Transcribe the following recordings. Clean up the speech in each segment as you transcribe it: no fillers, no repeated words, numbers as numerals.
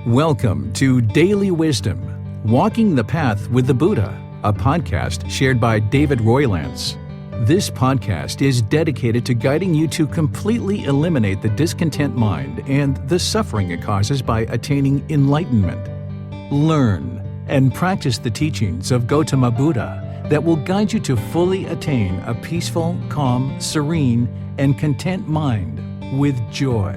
Welcome to Daily Wisdom, Walking the Path with the Buddha, a podcast shared by David Roylance. This podcast is dedicated to guiding you to completely eliminate the discontent mind and the suffering it causes by attaining enlightenment. Learn and practice the teachings of Gotama Buddha that will guide you to fully attain a peaceful, calm, serene, and content mind with joy.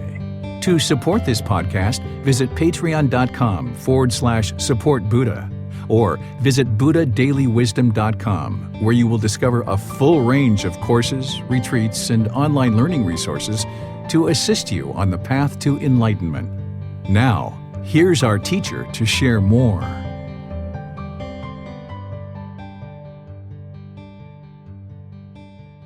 To support this podcast, visit patreon.com/support Buddha or visit buddhadailywisdom.com, where you will discover a full range of courses, retreats, and online learning resources to assist you on the path to enlightenment. Now, here's our teacher to share more.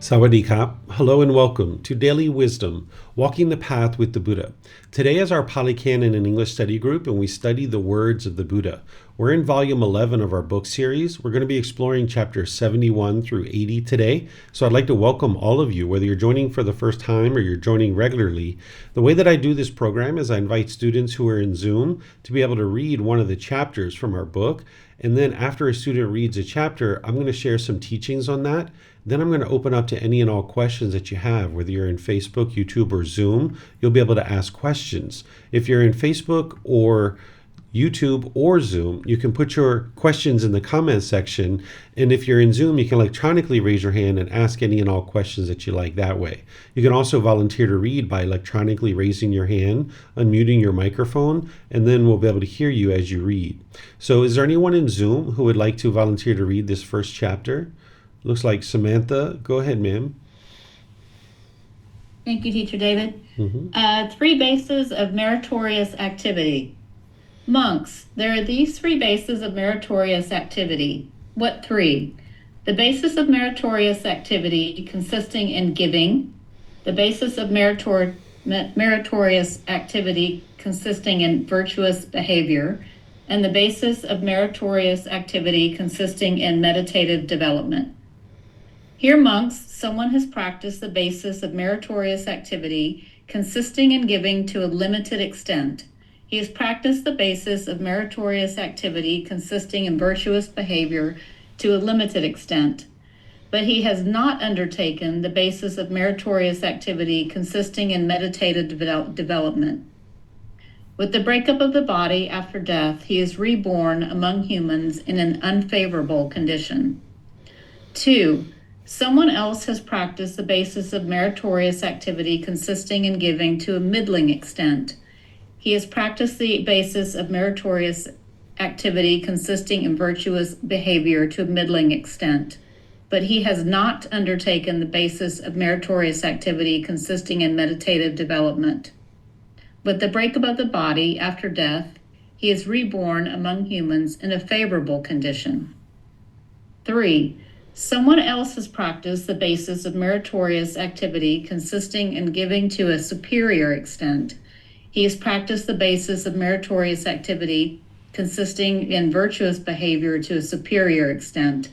Sawadee Kap. Hello and welcome to Daily Wisdom, Walking the Path with the Buddha. Today is our Pali Canon and English study group, and we study the words of the Buddha. We're in volume 11 of our book series. We're going to be exploring chapters 71 through 80 today. So I'd like to welcome all of you, whether you're joining for the first time or you're joining regularly. The way that I do this program is I invite students who are in Zoom to be able to read one of the chapters from our book. And then after a student reads a chapter, I'm going to share some teachings on that. Then I'm going to open up to any and all questions that you have, whether you're in Facebook, YouTube, or Zoom. You'll be able to ask questions. If you're in Facebook or YouTube or Zoom, you can put your questions in the comments section. And if you're in Zoom, you can electronically raise your hand and ask any and all questions that you like that way. You can also volunteer to read by electronically raising your hand, unmuting your microphone, and then we'll be able to hear you as you read. So is there anyone in Zoom who would like to volunteer to read this first chapter? Looks like Samantha. Go ahead, ma'am. Thank you, Teacher David. Three bases of meritorious activity. Monks, there are these three bases of meritorious activity. What three? The basis of meritorious activity consisting in giving, the basis of meritorious activity consisting in virtuous behavior, and the basis of meritorious activity consisting in meditative development. Here, monks, someone has practiced the basis of meritorious activity consisting in giving to a limited extent. He has practiced the basis of meritorious activity consisting in virtuous behavior to a limited extent, but he has not undertaken the basis of meritorious activity consisting in meditative development. With the breakup of the body after death, he is reborn among humans in an unfavorable condition. 2. Someone else has practiced the basis of meritorious activity consisting in giving to a middling extent. He has practiced the basis of meritorious activity consisting in virtuous behavior to a middling extent, but he has not undertaken the basis of meritorious activity consisting in meditative development. With the breakup of the body after death, he is reborn among humans in a favorable condition. 3. Someone else has practiced the basis of meritorious activity consisting in giving to a superior extent. He has practiced the basis of meritorious activity consisting in virtuous behavior to a superior extent,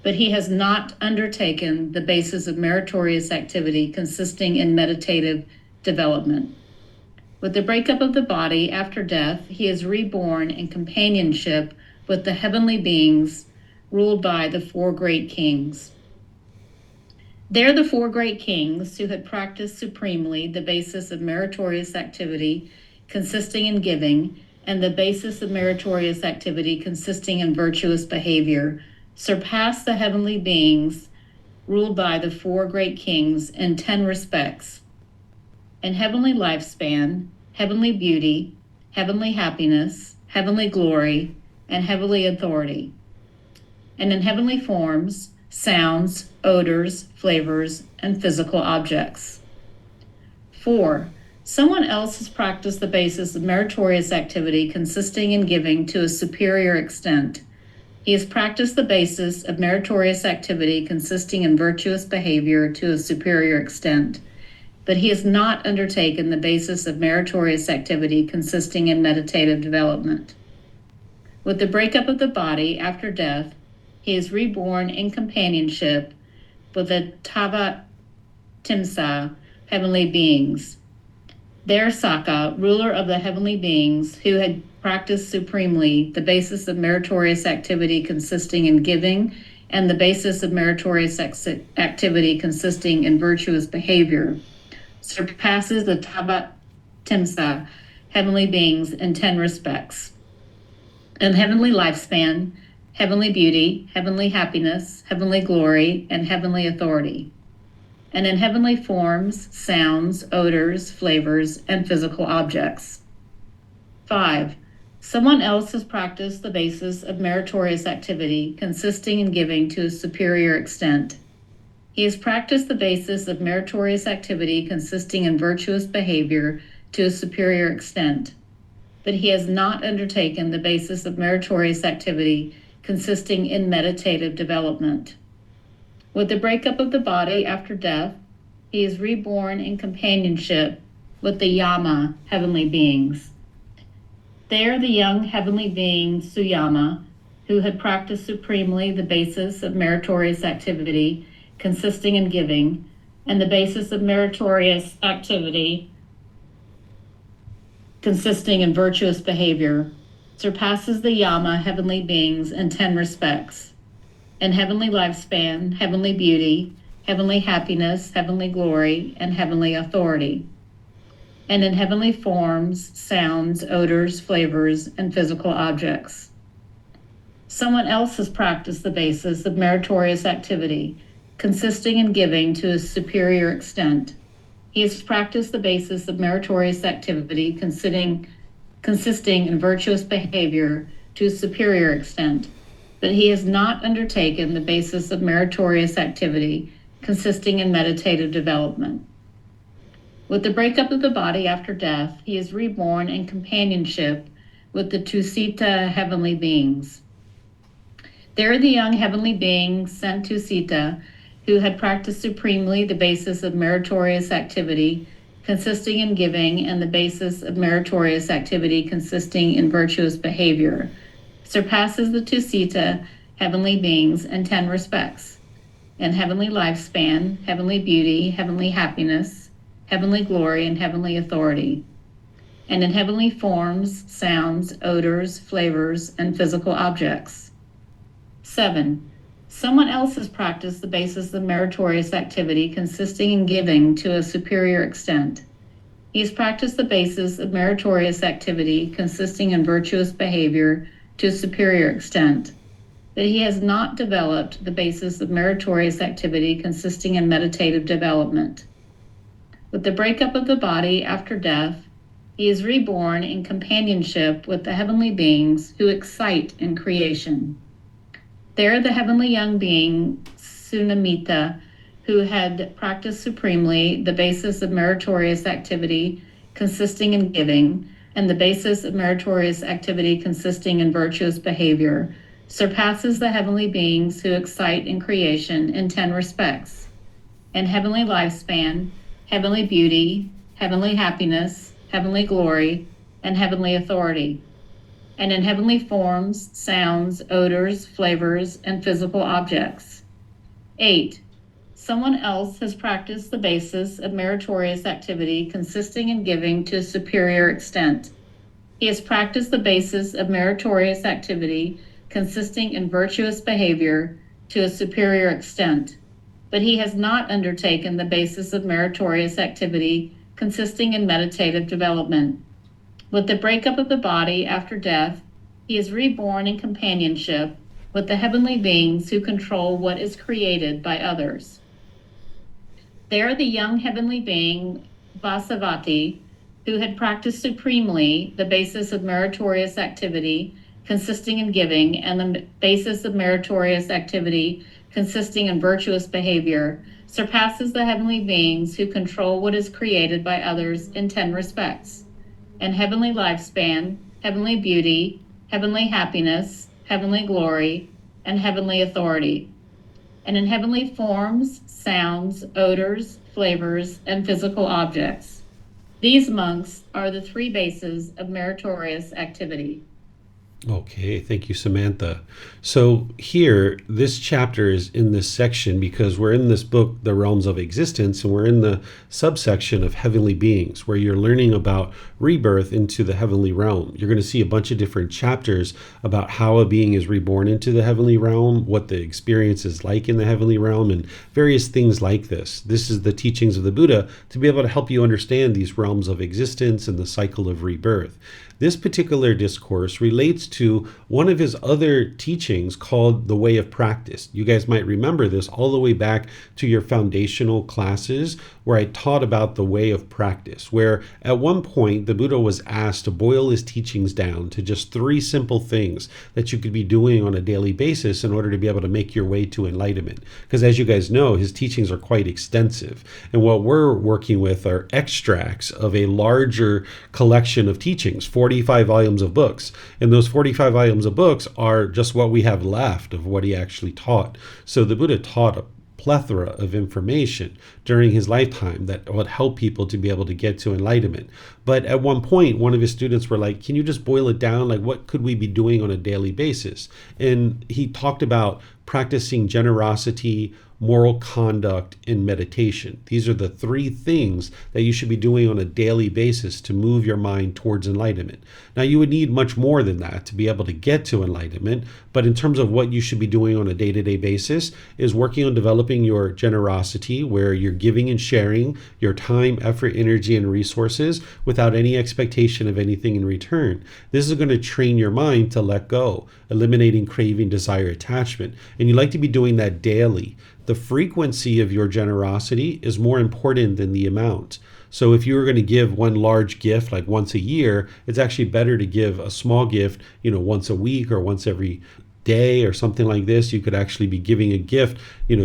but he has not undertaken the basis of meritorious activity consisting in meditative development. With the breakup of the body after death, he is reborn in companionship with the heavenly beings ruled by the four great kings. There the four great kings who had practiced supremely the basis of meritorious activity consisting in giving and the basis of meritorious activity consisting in virtuous behavior surpassed the heavenly beings ruled by the four great kings in 10 respects: in heavenly lifespan, heavenly beauty, heavenly happiness, heavenly glory, and heavenly authority, and in heavenly forms, sounds, odors, flavors, and physical objects. 4. Someone else has practiced the basis of meritorious activity consisting in giving to a superior extent. He has practiced the basis of meritorious activity consisting in virtuous behavior to a superior extent, but he has not undertaken the basis of meritorious activity consisting in meditative development. With the breakup of the body after death, he is reborn in companionship with the Tava Timsa, heavenly beings. There Saka, ruler of the heavenly beings, who had practiced supremely the basis of meritorious activity consisting in giving, and the basis of meritorious activity consisting in virtuous behavior, surpasses the Tabat Timsa heavenly beings in 10 respects: in heavenly lifespan, heavenly beauty, heavenly happiness, heavenly glory, and heavenly authority, and in heavenly forms, sounds, odors, flavors, and physical objects. 5. Someone else has practiced the basis of meritorious activity consisting in giving to a superior extent. He has practiced the basis of meritorious activity consisting in virtuous behavior to a superior extent, but he has not undertaken the basis of meritorious activity consisting in meditative development. With the breakup of the body after death, he is reborn in companionship with the Yama heavenly beings. They are the young heavenly being Suyama, who had practiced supremely the basis of meritorious activity consisting in giving, and the basis of meritorious activity consisting in virtuous behavior, surpasses the Yama heavenly beings in 10 respects: in heavenly lifespan, heavenly beauty, heavenly happiness, heavenly glory, and heavenly authority, and in heavenly forms, sounds, odors, flavors, and physical objects. Someone else has practiced the basis of meritorious activity consisting in giving to a superior extent. He has practiced the basis of meritorious activity consisting in virtuous behavior to a superior extent, but he has not undertaken the basis of meritorious activity consisting in meditative development. With the breakup of the body after death, he is reborn in companionship with the Tusita heavenly beings. They are the young heavenly beings sent to Sita, who had practiced supremely the basis of meritorious activity consisting in giving, and the basis of meritorious activity consisting in virtuous behavior, surpasses the Tusita heavenly beings in 10 respects: in heavenly lifespan, heavenly beauty, heavenly happiness, heavenly glory, and heavenly authority, and in heavenly forms, sounds, odors, flavors, and physical objects. 7. Someone else has practiced the basis of meritorious activity consisting in giving to a superior extent. He has practiced the basis of meritorious activity consisting in virtuous behavior to a superior extent, but he has not developed the basis of meritorious activity consisting in meditative development. With the breakup of the body after death, he is reborn in companionship with the heavenly beings who excite in creation. There the heavenly young being Sunamita, who had practiced supremely the basis of meritorious activity consisting in giving, and the basis of meritorious activity consisting in virtuous behavior, surpasses the heavenly beings who excite in creation in 10 respects: in heavenly lifespan, heavenly beauty, heavenly happiness, heavenly glory, and heavenly authority, and in heavenly forms, sounds, odors, flavors, and physical objects. 8. Someone else has practiced the basis of meritorious activity consisting in giving to a superior extent. He has practiced the basis of meritorious activity consisting in virtuous behavior to a superior extent, but he has not undertaken the basis of meritorious activity consisting in meditative development. With the breakup of the body after death, he is reborn in companionship with the heavenly beings who control what is created by others. They are the young heavenly being Vasavati, who had practiced supremely the basis of meritorious activity consisting in giving, and the basis of meritorious activity consisting in virtuous behavior, surpasses the heavenly beings who control what is created by others in 10 respects: in heavenly lifespan, heavenly beauty, heavenly happiness, heavenly glory, and heavenly authority, and in heavenly forms, sounds, odors, flavors, and physical objects. These monks are the 3 bases of meritorious activity. Okay, thank you, Samantha. So here, this chapter is in this section because we're in this book, The Realms of Existence, and we're in the subsection of heavenly beings, where you're learning about rebirth into the heavenly realm. You're going to see a bunch of different chapters about how a being is reborn into the heavenly realm, what the experience is like in the heavenly realm, and various things like this. This is the teachings of the Buddha to be able to help you understand these realms of existence and the cycle of rebirth. This particular discourse relates to one of his other teachings called the way of practice. You guys might remember this all the way back to your foundational classes where I taught about the way of practice, where at one point the Buddha was asked to boil his teachings down to just 3 simple things that you could be doing on a daily basis in order to be able to make your way to enlightenment. Because as you guys know, his teachings are quite extensive. And what we're working with are extracts of a larger collection of teachings, 45 volumes of books. And those 45 volumes of books are just what we have left of what he actually taught. So the Buddha taught a plethora of information during his lifetime that would help people to be able to get to enlightenment. But at one point, one of his students were like, can you just boil it down? Like, what could we be doing on a daily basis? And he talked about practicing generosity, moral conduct, and meditation. These are the 3 things that you should be doing on a daily basis to move your mind towards enlightenment. Now, you would need much more than that to be able to get to enlightenment, but in terms of what you should be doing on a day-to-day basis is working on developing your generosity, where you're giving and sharing your time, effort, energy, and resources without any expectation of anything in return. This is going to train your mind to let go, eliminating craving, desire, attachment. And you like to be doing that daily. The frequency of your generosity is more important than the amount. So if you were going to give one large gift like once a year, it's actually better to give a small gift, once a week or once every day or something like this. You could actually be giving a gift,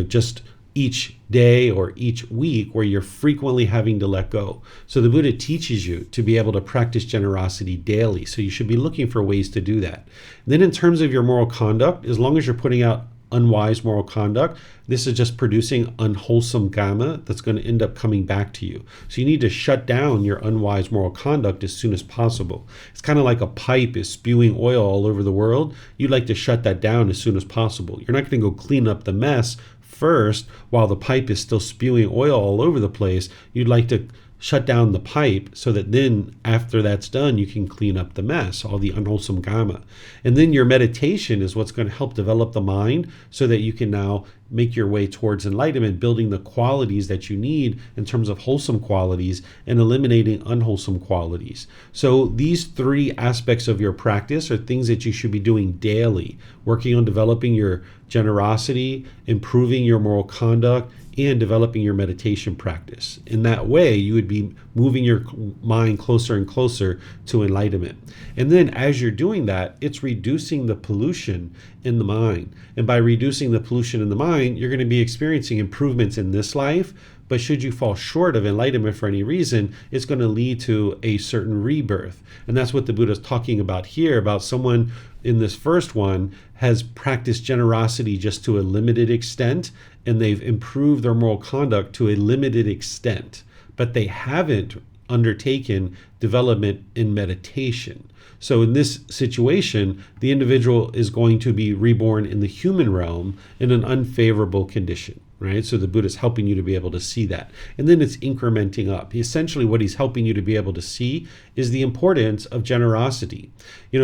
just each day or each week where you're frequently having to let go. So the Buddha teaches you to be able to practice generosity daily. So you should be looking for ways to do that. And then in terms of your moral conduct, as long as you're putting out unwise moral conduct, this is just producing unwholesome dhamma that's going to end up coming back to you. So you need to shut down your unwise moral conduct as soon as possible. It's kind of like a pipe is spewing oil all over the world. You'd like to shut that down as soon as possible. You're not going to go clean up the mess first while the pipe is still spewing oil all over the place. You'd like to shut down the pipe so that then after that's done, you can clean up the mess, all the unwholesome dhamma. And then your meditation is what's going to help develop the mind so that you can now make your way towards enlightenment, building the qualities that you need in terms of wholesome qualities and eliminating unwholesome qualities. So these 3 aspects of your practice are things that you should be doing daily, working on developing your generosity, improving your moral conduct, and developing your meditation practice. In that way, you would be moving your mind closer and closer to enlightenment. And then as you're doing that, it's reducing the pollution in the mind. And by reducing the pollution in the mind, you're going to be experiencing improvements in this life. But should you fall short of enlightenment for any reason, it's going to lead to a certain rebirth. And that's what the Buddha is talking about here, about someone in this first one has practiced generosity just to a limited extent, and they've improved their moral conduct to a limited extent, but they haven't undertaken development in meditation. So in this situation, the individual is going to be reborn in the human realm in an unfavorable condition, right? So the Buddha is helping you to be able to see that. And then it's incrementing up. Essentially, what he's helping you to be able to see is the importance of generosity.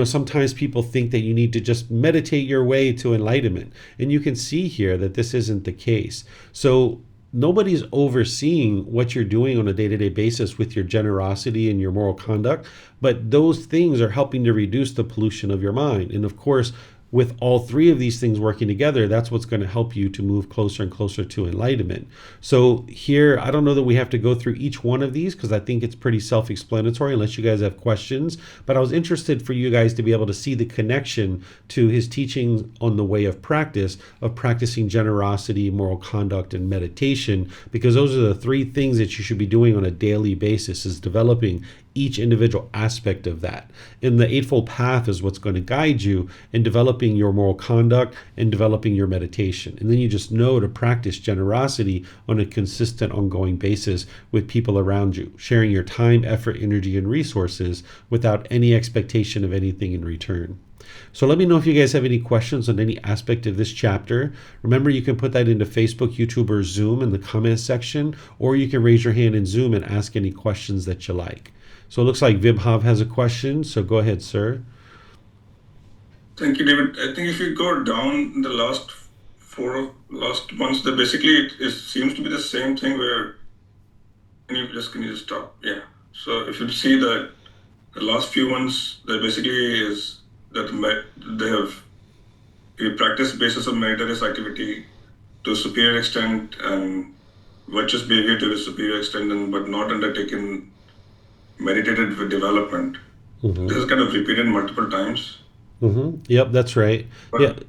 Sometimes people think that you need to just meditate your way to enlightenment. And you can see here that this isn't the case. So nobody's overseeing what you're doing on a day-to-day basis with your generosity and your moral conduct, but those things are helping to reduce the pollution of your mind. And of course, with all 3 of these things working together, that's what's going to help you to move closer and closer to enlightenment. So here, I don't know that we have to go through each one of these because I think it's pretty self-explanatory unless you guys have questions. But I was interested for you guys to be able to see the connection to his teachings on the way of practice, of practicing generosity, moral conduct, and meditation, because those are the 3 things that you should be doing on a daily basis, is developing each individual aspect of that. And the Eightfold Path is what's going to guide you in developing your moral conduct and developing your meditation. And then you just know to practice generosity on a consistent, ongoing basis with people around you, sharing your time, effort, energy, and resources without any expectation of anything in return. So let me know if you guys have any questions on any aspect of this chapter. Remember, you can put that into Facebook, YouTube, or Zoom in the comments section, or you can raise your hand in Zoom and ask any questions that you like. So it looks like Vibhav has a question, so go ahead, sir. Thank you, David. I think if you go down the last ones, that basically it seems to be the same thing where, can you just stop? Yeah. So if you see that the last few ones, that basically is that they have a practice basis of meritorious activity to a superior extent and virtuous behavior to a superior extent, but not undertaken meditated development. This is kind of repeated multiple times. Yep, that's right. But,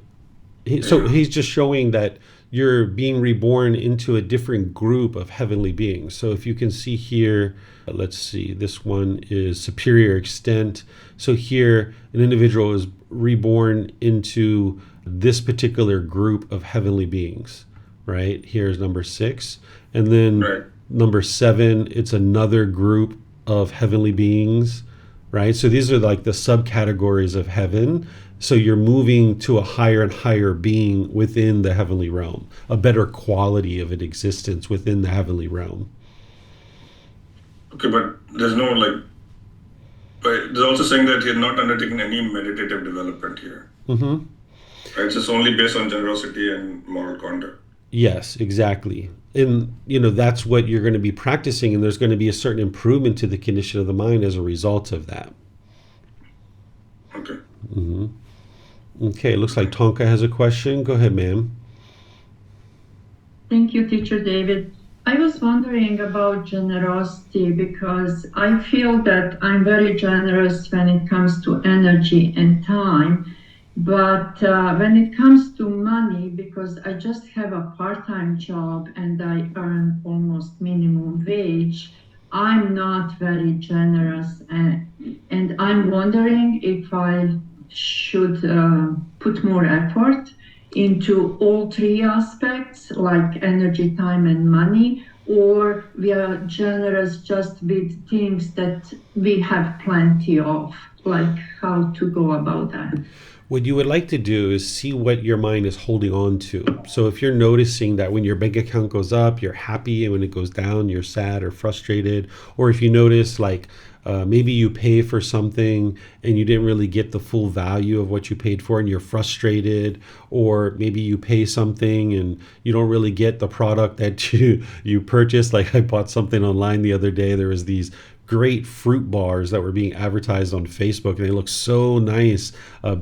So he's just showing that you're being reborn into a different group of heavenly beings. So if you can see here, let's see, this one is superior extent. So here, an individual is reborn into this particular group of heavenly beings, right? Here's number 6. And then number 7, it's another group of heavenly beings, right? So these are like the subcategories of heaven. So you're moving to a higher and higher being within the heavenly realm, a better quality of an existence within the heavenly realm. Okay, but there's no but there's also saying that you're not undertaking any meditative development here. Right? It's just only based on generosity and moral conduct. Yes, exactly. And, that's what you're going to be practicing, and there's going to be a certain improvement to the condition of the mind as a result of that. Okay. Okay, it looks like Tonka has a question. Go ahead, ma'am. Thank you, Teacher David. I was wondering about generosity because I feel that I'm very generous when it comes to energy and time. But when it comes to money, because I just have a part-time job and I earn almost minimum wage, I'm not very generous. And I'm wondering if I should put more effort into all 3 aspects, like energy, time, and money, or we are generous just with things that we have plenty of, like how to go about that. What you would like to do is see what your mind is holding on to. So if you're noticing that when your bank account goes up, you're happy, and when it goes down, you're sad or frustrated, or if you notice maybe you pay for something and you didn't really get the full value of what you paid for and you're frustrated, or maybe you pay something and you don't really get the product that you purchased. Like I bought something online the other day. There was these great fruit bars that were being advertised on Facebook, and they look so nice,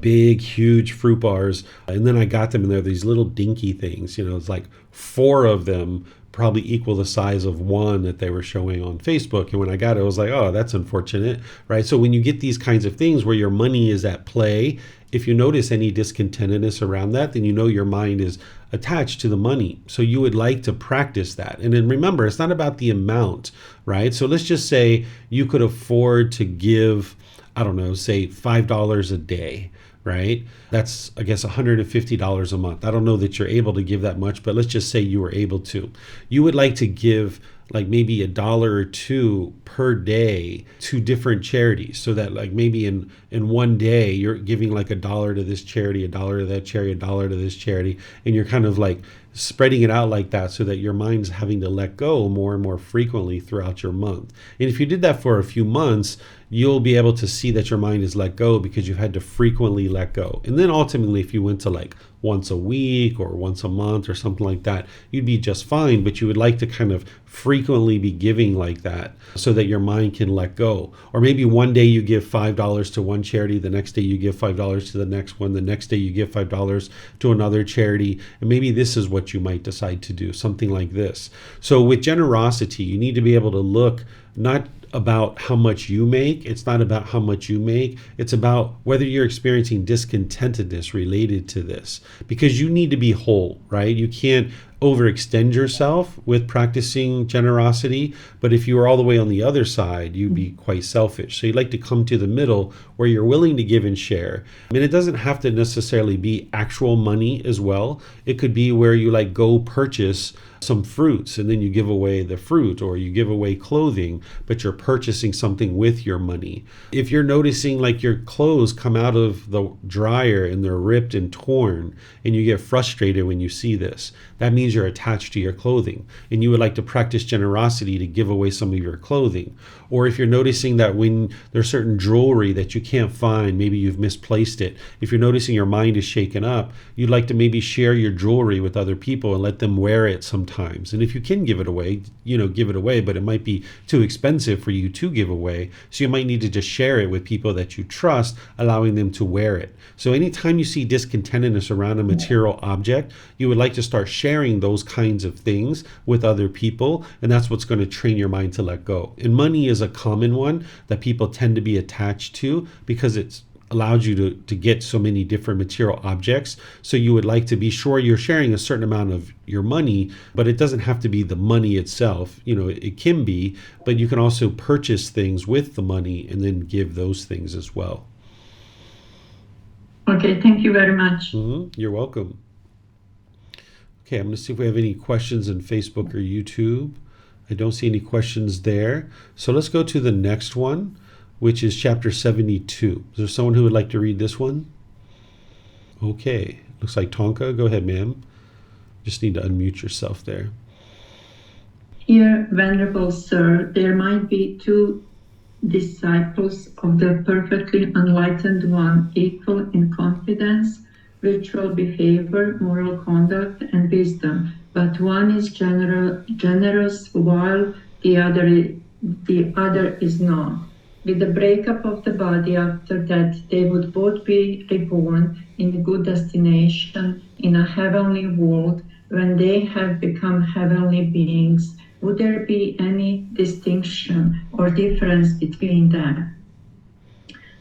big, huge fruit bars. And then I got them, and they're these little dinky things. It's like 4 of them probably equal the size of one that they were showing on Facebook. And when I got it, I was like, oh, that's unfortunate, right? So when you get these kinds of things where your money is at play, if you notice any discontentedness around that, then your mind is attached to the money. So you would like to practice that. And then remember, it's not about the amount, right? So let's just say you could afford to give, I don't know, say $5 a day, right? That's, I guess, $150 a month. I don't know that you're able to give that much, but let's just say you were able to. You would like to give maybe $1 or $2 per day to different charities, so that maybe in one day you're giving $1 to this charity, $1 to that charity, $1 to this charity, and you're kind of spreading it out like that, so that your mind's having to let go more and more frequently throughout your month. And if you did that for a few months, you'll be able to see that your mind is let go because you've had to frequently let go. And then ultimately, if you went to once a week or once a month or something like that, you'd be just fine. But you would like to kind of frequently be giving like that so that your mind can let go. Or maybe one day you give $5 to one charity, the next day you give $5 to the next one, the next day you give $5 to another charity. And maybe this is what you might decide to do, something like this. So with generosity, you need to be able to look not about how much you make. It's not about how much you make. It's about whether you're experiencing discontentedness related to this, because you need to be whole, right? You can't overextend yourself with practicing generosity. But if you were all the way on the other side, you'd be quite selfish. So you'd like to come to the middle where you're willing to give and share. I mean, it doesn't have to necessarily be actual money as well. It could be where you like go purchase some fruits and then you give away the fruit, or you give away clothing, but you're purchasing something with your money. If you're noticing like your clothes come out of the dryer and they're ripped and torn, and you get frustrated when you see this, that means you're attached to your clothing and you would like to practice generosity to give away some of your clothing. Or if you're noticing that when there's certain jewelry that you can't find, maybe you've misplaced it, if you're noticing your mind is shaken up, you'd like to maybe share your jewelry with other people and let them wear it sometimes. And if you can give it away, give it away, but it might be too expensive for you to give away. So you might need to just share it with people that you trust, allowing them to wear it. So anytime you see discontentedness around a material object, you would like to start sharing those kinds of things with other people. And that's what's going to train your mind to let go. And money is a common one that people tend to be attached to because it's allows you to get so many different material objects. So you would like to be sure you're sharing a certain amount of your money, but it doesn't have to be the money itself. It can be, but you can also purchase things with the money and then give those things as well. Okay, thank you very much. You're welcome. Okay, I'm going to see if we have any questions on Facebook or YouTube. I don't see any questions there. So let's go to the next one, which is chapter 72. Is there someone who would like to read this one? Okay, looks like Tonka. Go ahead, ma'am. Just need to unmute yourself there. Here, Venerable Sir, there might be two disciples of the perfectly enlightened one, equal in confidence, ritual behavior, moral conduct, and wisdom, but one is generous while the other is not. With the breakup of the body after that, they would both be reborn in a good destination in a heavenly world. When they have become heavenly beings, would there be any distinction or difference between them?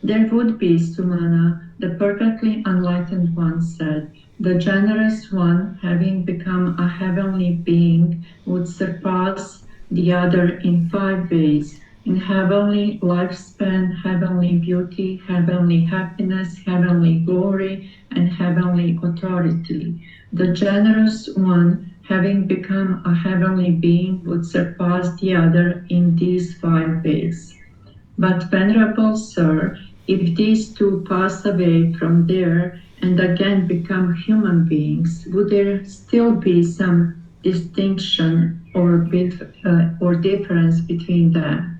There would be, Sumana, the perfectly enlightened one said. The generous one, having become a heavenly being, would surpass the other in 5 ways: in heavenly lifespan, heavenly beauty, heavenly happiness, heavenly glory, and heavenly authority. The generous one, having become a heavenly being, would surpass the other in these 5 ways. But, Venerable Sir, if these two pass away from there and again become human beings, would there still be some distinction or difference between them?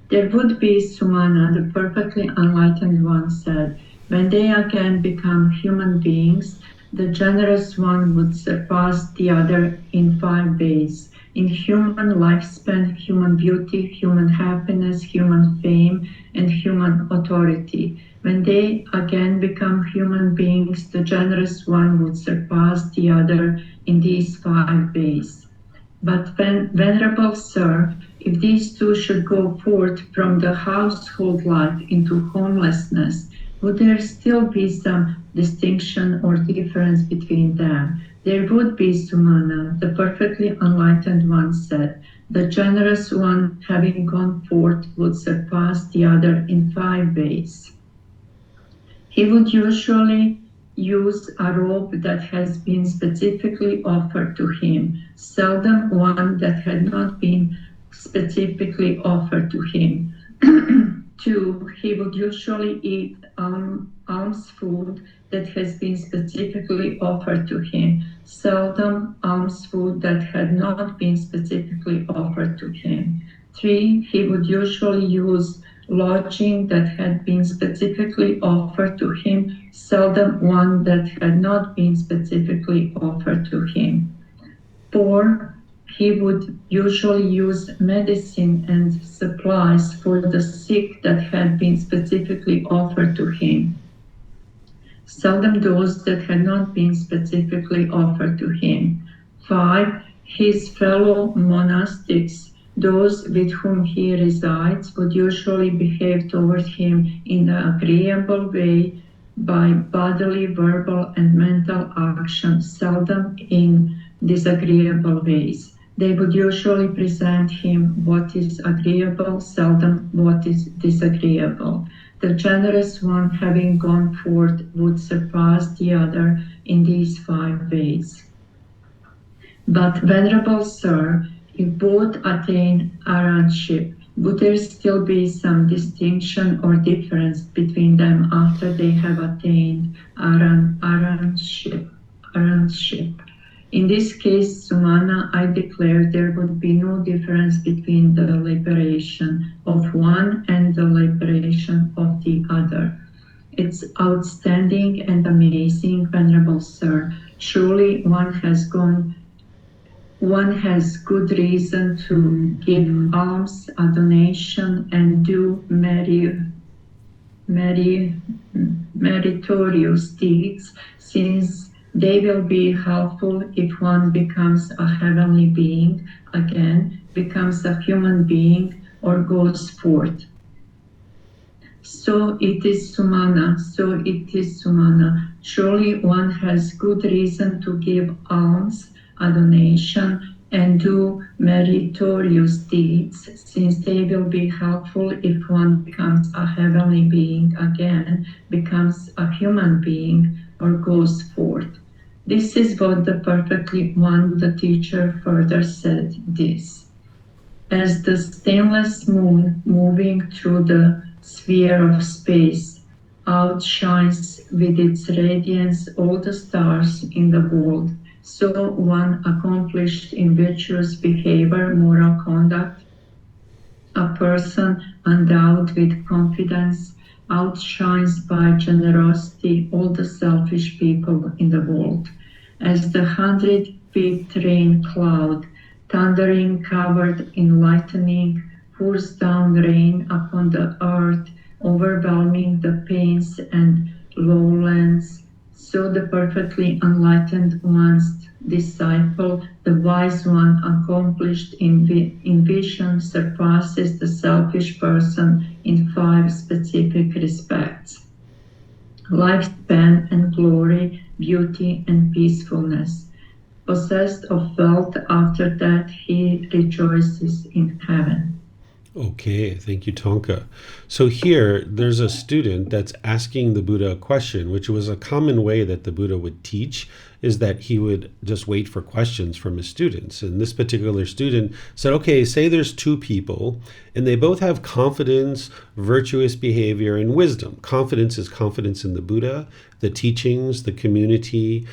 There would be, Sumana, the perfectly enlightened one said. When they again become human beings, the generous one would surpass the other in 5 ways: in human lifespan, human beauty, human happiness, human fame, and human authority. When they again become human beings, the generous one would surpass the other in these 5 ways. But Venerable Sir, if these two should go forth from the household life into homelessness, would there still be some distinction or difference between them? There would be, Sumana, the perfectly enlightened one said. The generous one, having gone forth, would surpass the other in 5 ways. He would usually use a robe that has been specifically offered to him, seldom one that had not been specifically offered to him. 2, he would usually eat alms food that has been specifically offered to him, seldom alms food that had not been specifically offered to him. 3, he would usually use lodging that had been specifically offered to him, seldom one that had not been specifically offered to him. 4, he would usually use medicine and supplies for the sick that had been specifically offered to him, seldom those that had not been specifically offered to him. 5, his fellow monastics, those with whom he resides, would usually behave toward him in an agreeable way by bodily, verbal, and mental action, seldom in disagreeable ways. They would usually present him what is agreeable, seldom what is disagreeable. The generous one, having gone forth, would surpass the other in these 5 ways. But, Venerable Sir, if both attain arahantship, would there still be some distinction or difference between them after they have attained arahantship? In this case, Sumana, I declare there would be no difference between the liberation of one and the liberation of the other. It's outstanding and amazing, Venerable Sir. Truly, one has good reason to give alms, a donation, and do meritorious deeds, since they will be helpful if one becomes a heavenly being again, becomes a human being, or goes forth. So it is, Sumana. Surely one has good reason to give alms, a donation, and do meritorious deeds, since they will be helpful if one becomes a heavenly being again, becomes a human being, or goes forth. This is what the perfectly one, the teacher, further said this. As the stainless moon moving through the sphere of space outshines with its radiance all the stars in the world, so one accomplished in virtuous behavior, moral conduct, a person endowed with confidence, outshines by generosity all the selfish people in the world. As the 100-feet rain cloud, thundering covered in lightning, pours down rain upon the earth, overwhelming the plains and lowlands, so the perfectly enlightened one's disciple, the wise one accomplished in vision, surpasses the selfish person in 5 specific respects: lifespan and glory, beauty and peacefulness. Possessed of wealth, after that he rejoices in heaven. Okay, thank you, Tonka. So here, there's a student that's asking the Buddha a question, which was a common way that the Buddha would teach, is that he would just wait for questions from his students. And this particular student said, okay, say there's 2 people, and they both have confidence, virtuous behavior, and wisdom. Confidence is confidence in the Buddha, the teachings, the community,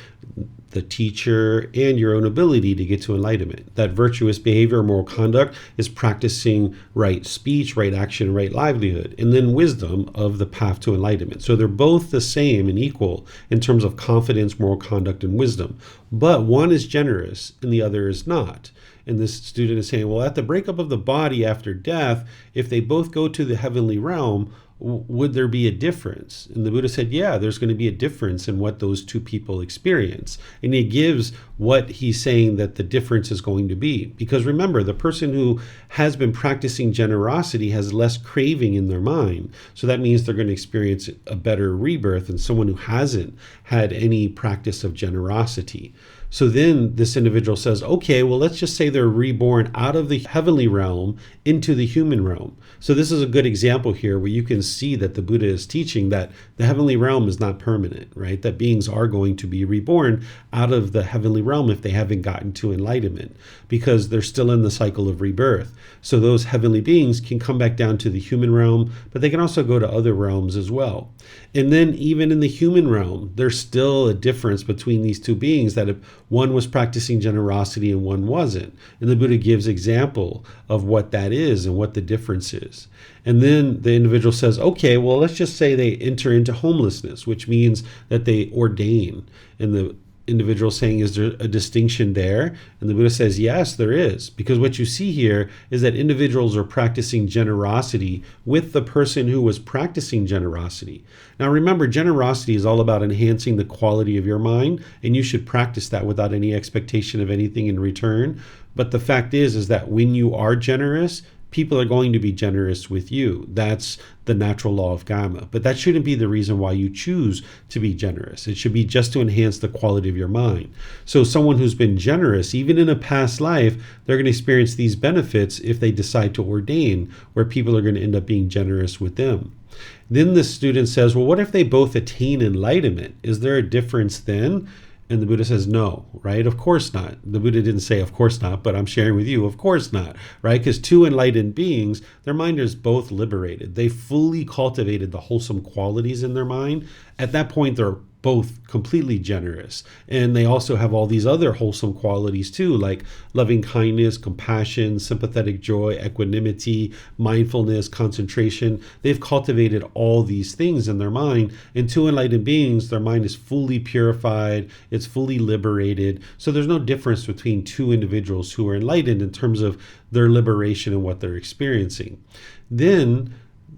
the teacher, and your own ability to get to enlightenment. That virtuous behavior or moral conduct is practicing right speech, right action, right livelihood, and then wisdom of the path to enlightenment. So they're both the same and equal in terms of confidence, moral conduct, and wisdom. But one is generous and the other is not. And this student is saying, well, at the breakup of the body after death, if they both go to the heavenly realm, would there be a difference? And the Buddha said, yeah, there's going to be a difference in what those 2 people experience. And he gives what he's saying that the difference is going to be. Because remember, the person who has been practicing generosity has less craving in their mind. So that means they're going to experience a better rebirth than someone who hasn't had any practice of generosity. So then this individual says, okay, well, let's just say they're reborn out of the heavenly realm into the human realm. So this is a good example here where you can see that the Buddha is teaching that the heavenly realm is not permanent, right? That beings are going to be reborn out of the heavenly realm if they haven't gotten to enlightenment, because they're still in the cycle of rebirth. So those heavenly beings can come back down to the human realm, but they can also go to other realms as well. And then even in the human realm, there's still a difference between these 2 beings, that if one was practicing generosity and one wasn't. And the Buddha gives example of what that is and what the difference is. And then the individual says, okay, well, let's just say they enter into homelessness, which means that they ordain. And the individual saying, is there a distinction there? And the Buddha says, yes, there is. Because what you see here is that individuals are practicing generosity with the person who was practicing generosity. Now remember, generosity is all about enhancing the quality of your mind, and you should practice that without any expectation of anything in return. But the fact is that when you are generous, people are going to be generous with you. That's the natural law of Dhamma. But that shouldn't be the reason why you choose to be generous. It should be just to enhance the quality of your mind. So someone who's been generous, even in a past life, they're going to experience these benefits if they decide to ordain, where people are going to end up being generous with them. Then the student says, well, what if they both attain enlightenment? Is there a difference then? And the Buddha says, no, right? Of course not. The Buddha didn't say, of course not, but I'm sharing with you, of course not, right? Because two enlightened beings, their mind is both liberated. They fully cultivated the wholesome qualities in their mind. At that point, they're both completely generous. And they also have all these other wholesome qualities too, like loving kindness, compassion, sympathetic joy, equanimity, mindfulness, concentration. They've cultivated all these things in their mind. And two enlightened beings, their mind is fully purified, it's fully liberated. So there's no difference between two individuals who are enlightened in terms of their liberation and what they're experiencing. Then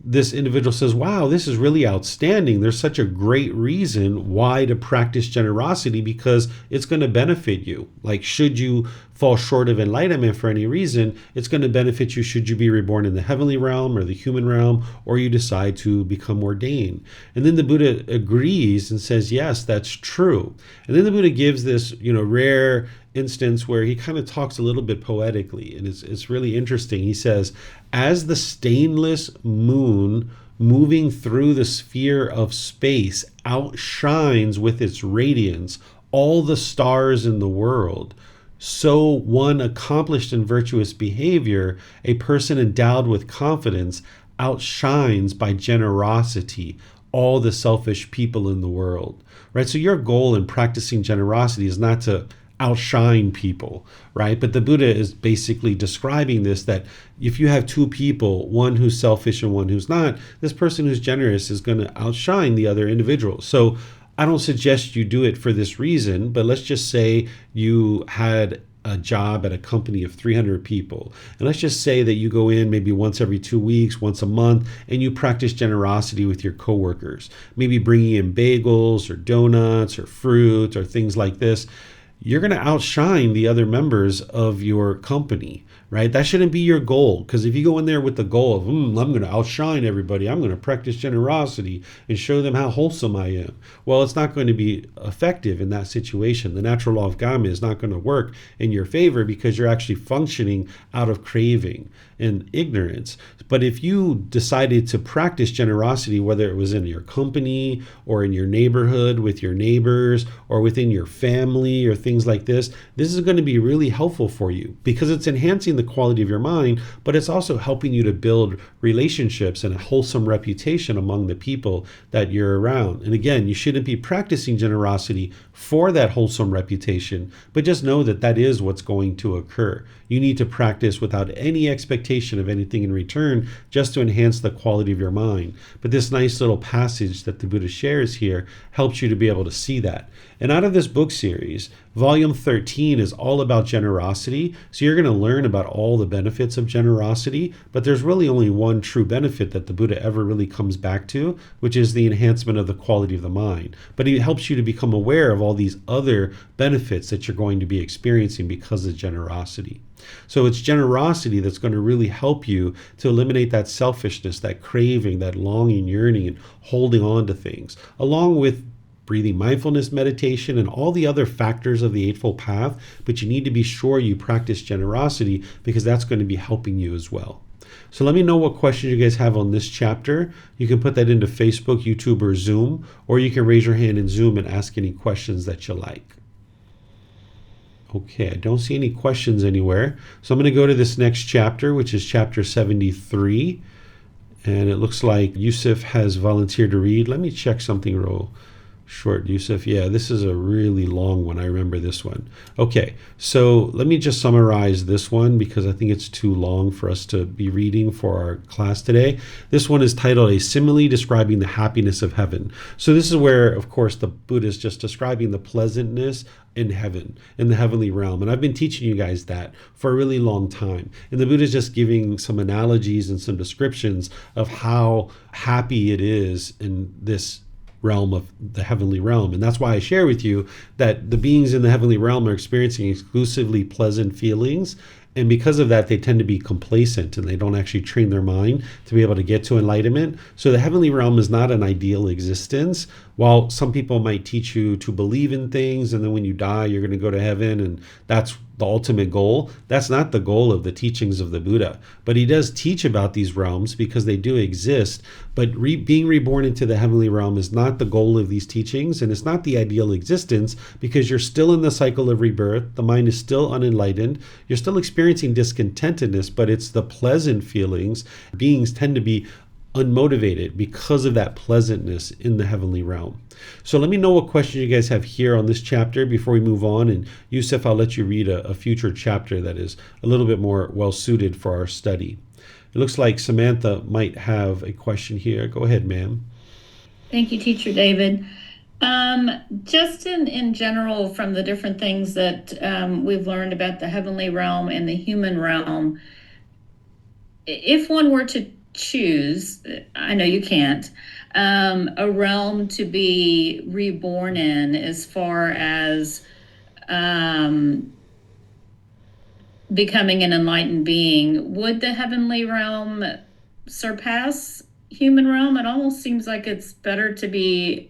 this individual says, wow, this is really outstanding. There's such a great reason why to practice generosity, because it's going to benefit you. Like, should you fall short of enlightenment for any reason, it's going to benefit you should you be reborn in the heavenly realm or the human realm, or you decide to become ordained. And then the Buddha agrees and says, yes, that's true. And then the Buddha gives this, rare instance where he kind of talks a little bit poetically, and it's really interesting. He says, as the stainless moon moving through the sphere of space outshines with its radiance all the stars in the world, so one accomplished in virtuous behavior, a person endowed with confidence, outshines by generosity all the selfish people in the world, right? So your goal in practicing generosity is not to outshine people, right? But the Buddha is basically describing this, that if you have two people, one who's selfish and one who's not, this person who's generous is going to outshine the other individual. So I don't suggest you do it for this reason, but let's just say you had a job at a company of 300 people. And let's just say that you go in maybe once every 2 weeks, once a month, and you practice generosity with your coworkers, maybe bringing in bagels or donuts or fruit or things like this. You're going to outshine the other members of your company, right? That shouldn't be your goal, because if you go in there with the goal of, I'm going to outshine everybody, I'm going to practice generosity and show them how wholesome I am, well, it's not going to be effective in that situation. The natural law of Dhamma is not going to work in your favor, because you're actually functioning out of craving and ignorance. But if you decided to practice generosity, whether it was in your company or in your neighborhood with your neighbors or within your family or things like this is going to be really helpful for you, because it's enhancing the quality of your mind, but it's also helping you to build relationships and a wholesome reputation among the people that you're around. And again, you shouldn't be practicing generosity for that wholesome reputation, but just know that that is what's going to occur. You need to practice without any expectation of anything in return, just to enhance the quality of your mind. But this nice little passage that the Buddha shares here helps you to be able to see that. And out of this book series, volume 13 is all about generosity. So you're going to learn about all the benefits of generosity, but there's really only one true benefit that the Buddha ever really comes back to, which is the enhancement of the quality of the mind. But it helps you to become aware of all these other benefits that you're going to be experiencing because of generosity. So it's generosity that's going to really help you to eliminate that selfishness, that craving, that longing, yearning, and holding on to things, along with breathing mindfulness meditation and all the other factors of the Eightfold Path. But you need to be sure you practice generosity, because that's going to be helping you as well. So let me know what questions you guys have on this chapter. You can put that into Facebook, YouTube, or Zoom, or you can raise your hand in Zoom and ask any questions that you like. Okay, I don't see any questions anywhere. So I'm going to go to this next chapter, which is chapter 73. And it looks like Yusuf has volunteered to read. Let me check something real short, Yusuf. Yeah, this is a really long one. I remember this one. Okay, so let me just summarize this one, because I think it's too long for us to be reading for our class today. This one is titled A Simile Describing the Happiness of Heaven. So this is where, of course, the Buddha is just describing the pleasantness in heaven, in the heavenly realm. And I've been teaching you guys that for a really long time. And the Buddha is just giving some analogies and some descriptions of how happy it is in this realm of the heavenly realm. And that's why I share with you that the beings in the heavenly realm are experiencing exclusively pleasant feelings, And because of that, they tend to be complacent and they don't actually train their mind to be able to get to enlightenment. So the heavenly realm is not an ideal existence. While some people might teach you to believe in things and then when you die, you're going to go to heaven and that's the ultimate goal, that's not the goal of the teachings of the Buddha. But he does teach about these realms because they do exist. But being reborn into the heavenly realm is not the goal of these teachings, and it's not the ideal existence because you're still in the cycle of rebirth. The mind is still unenlightened. You're still experiencing discontentedness, but it's the pleasant feelings. Beings tend to be unmotivated because of that pleasantness in the heavenly realm. So let me know what questions you guys have here on this chapter before we move on. And Yusuf, I'll let you read a future chapter that is a little bit more well suited for our study. It looks like Samantha might have a question here. Go ahead, ma'am. Thank you, Teacher David. Just in general, from the different things that we've learned about the heavenly realm and the human realm, if one were to choose, I know you can't, a realm to be reborn in as far as becoming an enlightened being, would the heavenly realm surpass human realm? It almost seems like it's better to be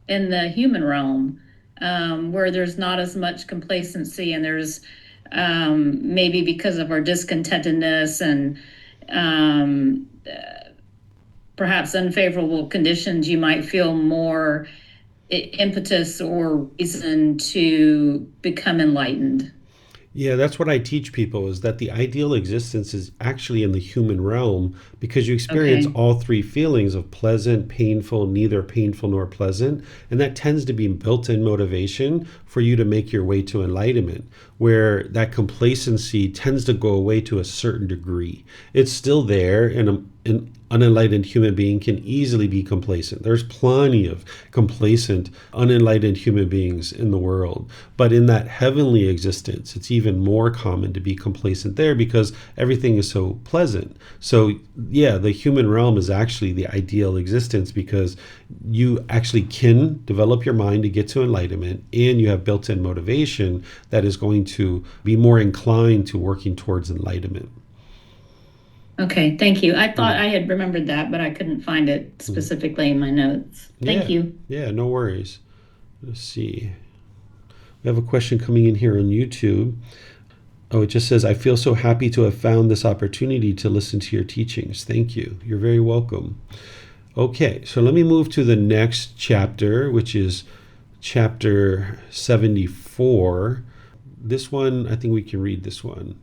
in the human realm, where there's not as much complacency and there's maybe because of our discontentedness and perhaps unfavorable conditions, you might feel more impetus or reason to become enlightened. Yeah, that's what I teach people, is that the ideal existence is actually in the human realm because you experience all three feelings of pleasant, painful, neither painful nor pleasant. And that tends to be built-in motivation for you to make your way to enlightenment, where that complacency tends to go away to a certain degree. It's still there, and an unenlightened human being can easily be complacent. There's plenty of complacent, unenlightened human beings in the world. But in that heavenly existence, it's even more common to be complacent there because everything is so pleasant. So yeah, the human realm is actually the ideal existence because you actually can develop your mind to get to enlightenment, and you have built-in motivation that is going to be more inclined to working towards enlightenment. Okay, thank you. I thought I had remembered that, but I couldn't find it specifically in my notes. Thank you. Yeah, no worries. Let's see. We have a question coming in here on YouTube. Oh, it just says, I feel so happy to have found this opportunity to listen to your teachings. Thank you. You're very welcome. Okay, so let me move to the next chapter, which is chapter 74. This one, I think we can read this one.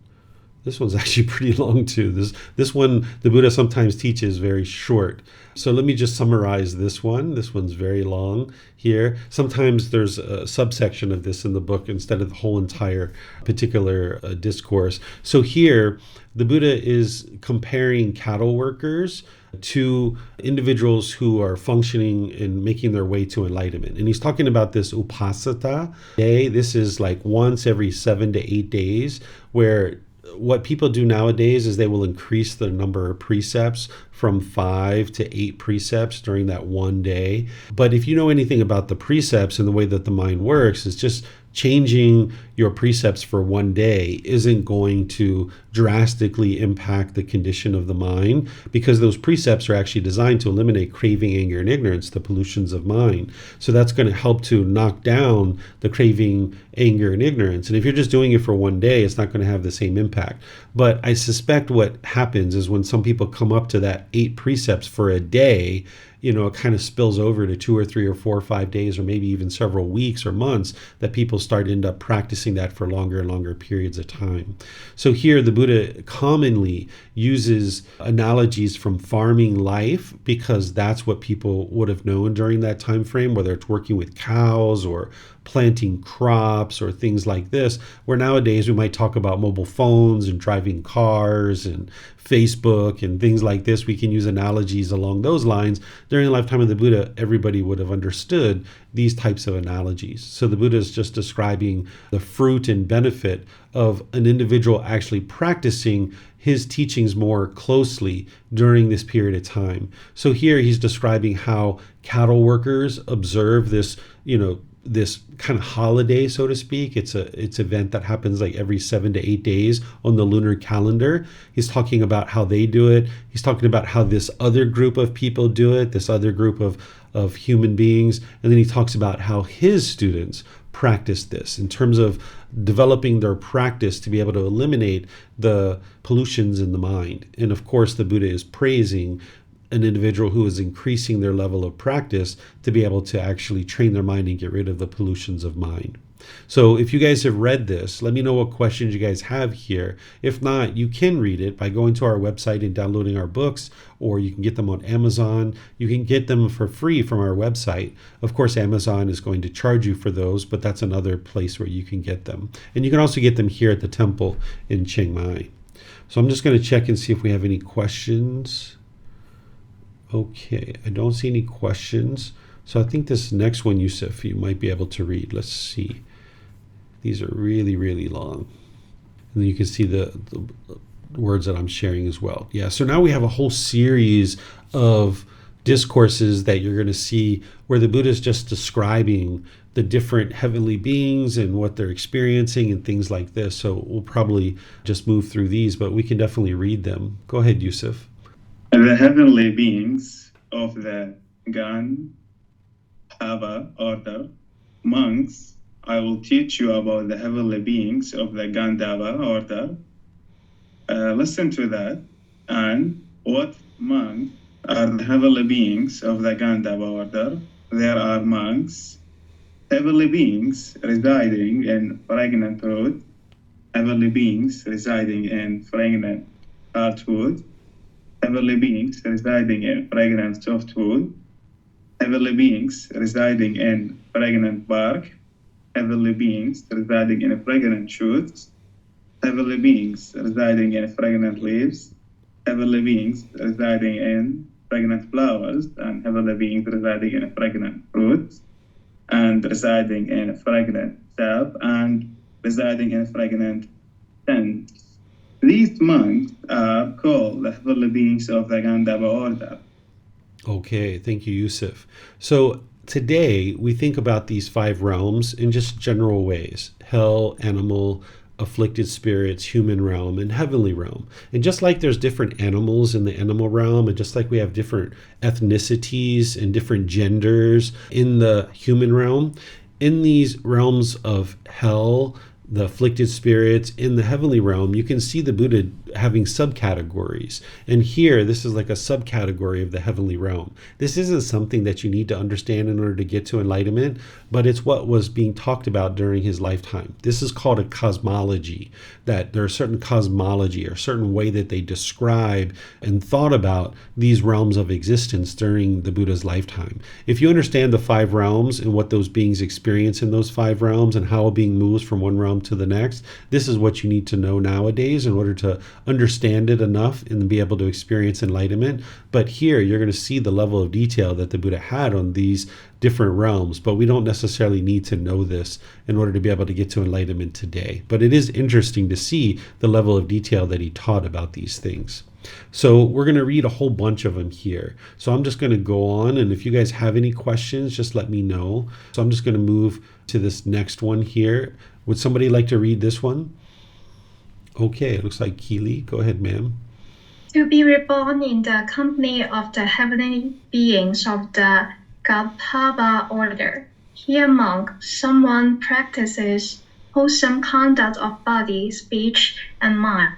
This one's actually pretty long too. This one, the Buddha sometimes teaches very short. So let me just summarize this one. This one's very long here. Sometimes there's a subsection of this in the book instead of the whole entire particular discourse. So here, the Buddha is comparing cattle workers to individuals who are functioning and making their way to enlightenment. And he's talking about this upasata day. This is like once every 7 to 8 days, where what people do nowadays is they will increase the number of precepts from 5 to 8 precepts during that one day. But if you know anything about the precepts and the way that the mind works, it's just changing your precepts for one day isn't going to drastically impact the condition of the mind, because those precepts are actually designed to eliminate craving, anger, and ignorance, the pollutions of mind. So that's going to help to knock down the craving, anger, and ignorance. And if you're just doing it for one day, it's not going to have the same impact. But I suspect what happens is when some people come up to that 8 precepts for a day, it kind of spills over to 2 or 3 or 4 or 5 days, or maybe even several weeks or months, that people end up practicing that for longer and longer periods of time. So here the Buddha commonly uses analogies from farming life because that's what people would have known during that time frame, whether it's working with cows or planting crops or things like this, where nowadays we might talk about mobile phones and driving cars and Facebook and things like this. We can use analogies along those lines. During the lifetime of the Buddha, everybody would have understood these types of analogies. So the Buddha is just describing the fruit and benefit of an individual actually practicing his teachings more closely during this period of time. So here he's describing how cattle workers observe this, this kind of holiday, so to speak. It's an event that happens like every 7 to 8 days on the lunar calendar. He's talking about how they do it. He's talking about how this other group of people do it, this other group of human beings. And then he talks about how his students practice this in terms of developing their practice to be able to eliminate the pollutions in the mind. And of course, the Buddha is praising an individual who is increasing their level of practice to be able to actually train their mind and get rid of the pollutions of mind. So if you guys have read this, let me know what questions you guys have here. If not, you can read it by going to our website and downloading our books, or you can get them on Amazon. You can get them for free from our website. Of course, Amazon is going to charge you for those, but that's another place where you can get them. And you can also get them here at the temple in Chiang Mai. So I'm just going to check and see if we have any questions. Okay, I don't see any questions. So I think this next one, Yusuf, you might be able to read. Let's see. These are really, really long. And then you can see the words that I'm sharing as well. Yeah, so now we have a whole series of discourses that you're going to see where the Buddha is just describing the different heavenly beings and what they're experiencing and things like this. So we'll probably just move through these, but we can definitely read them. Go ahead, Yusuf. The heavenly beings of the Gandhava order, monks, I will teach you about the heavenly beings of the Gandhava order. Listen to that. And what monks are the heavenly beings of the Gandhava order? There are monks, heavenly beings residing in fragrant wood, heavenly beings residing in fragrant hardwood, heavenly beings residing in fragrant softwood, heavenly beings residing in fragrant bark, heavenly beings residing in fragrant shoots, heavenly beings residing in fragrant leaves, heavenly beings residing in fragrant flowers, and heavenly beings residing in fragrant fruits, and residing in fragrant sap, and residing in fragrant scents. These monks are called the heavenly beings of the Gandhava order. Okay, thank you, Yusuf. So today we think about these 5 realms in just general ways: hell, animal, afflicted spirits, human realm, and heavenly realm. And just like there's different animals in the animal realm, and just like we have different ethnicities and different genders in the human realm, in these realms of hell, the afflicted spirits, in the heavenly realm, you can see the Buddha having subcategories. And here, this is like a subcategory of the heavenly realm. This isn't something that you need to understand in order to get to enlightenment, but it's what was being talked about during his lifetime. This is called a cosmology, that there are certain cosmology or certain way that they describe and thought about these realms of existence during the Buddha's lifetime. If you understand the 5 realms and what those beings experience in those 5 realms and how a being moves from one realm to the next, this is what you need to know nowadays in order to understand it enough and be able to experience enlightenment. But here you're going to see the level of detail that the Buddha had on these different realms, but we don't necessarily need to know this in order to be able to get to enlightenment today. But it is interesting to see the level of detail that he taught about these things. So we're going to read a whole bunch of them here. So I'm just going to go on, and if you guys have any questions, just let me know. So I'm just going to move to this next one here. Would somebody like to read this one? Okay, it looks like Keely. Go ahead, ma'am. To be reborn in the company of the heavenly beings of the Gotama order. Here, monk, someone practices wholesome conduct of body, speech, and mind.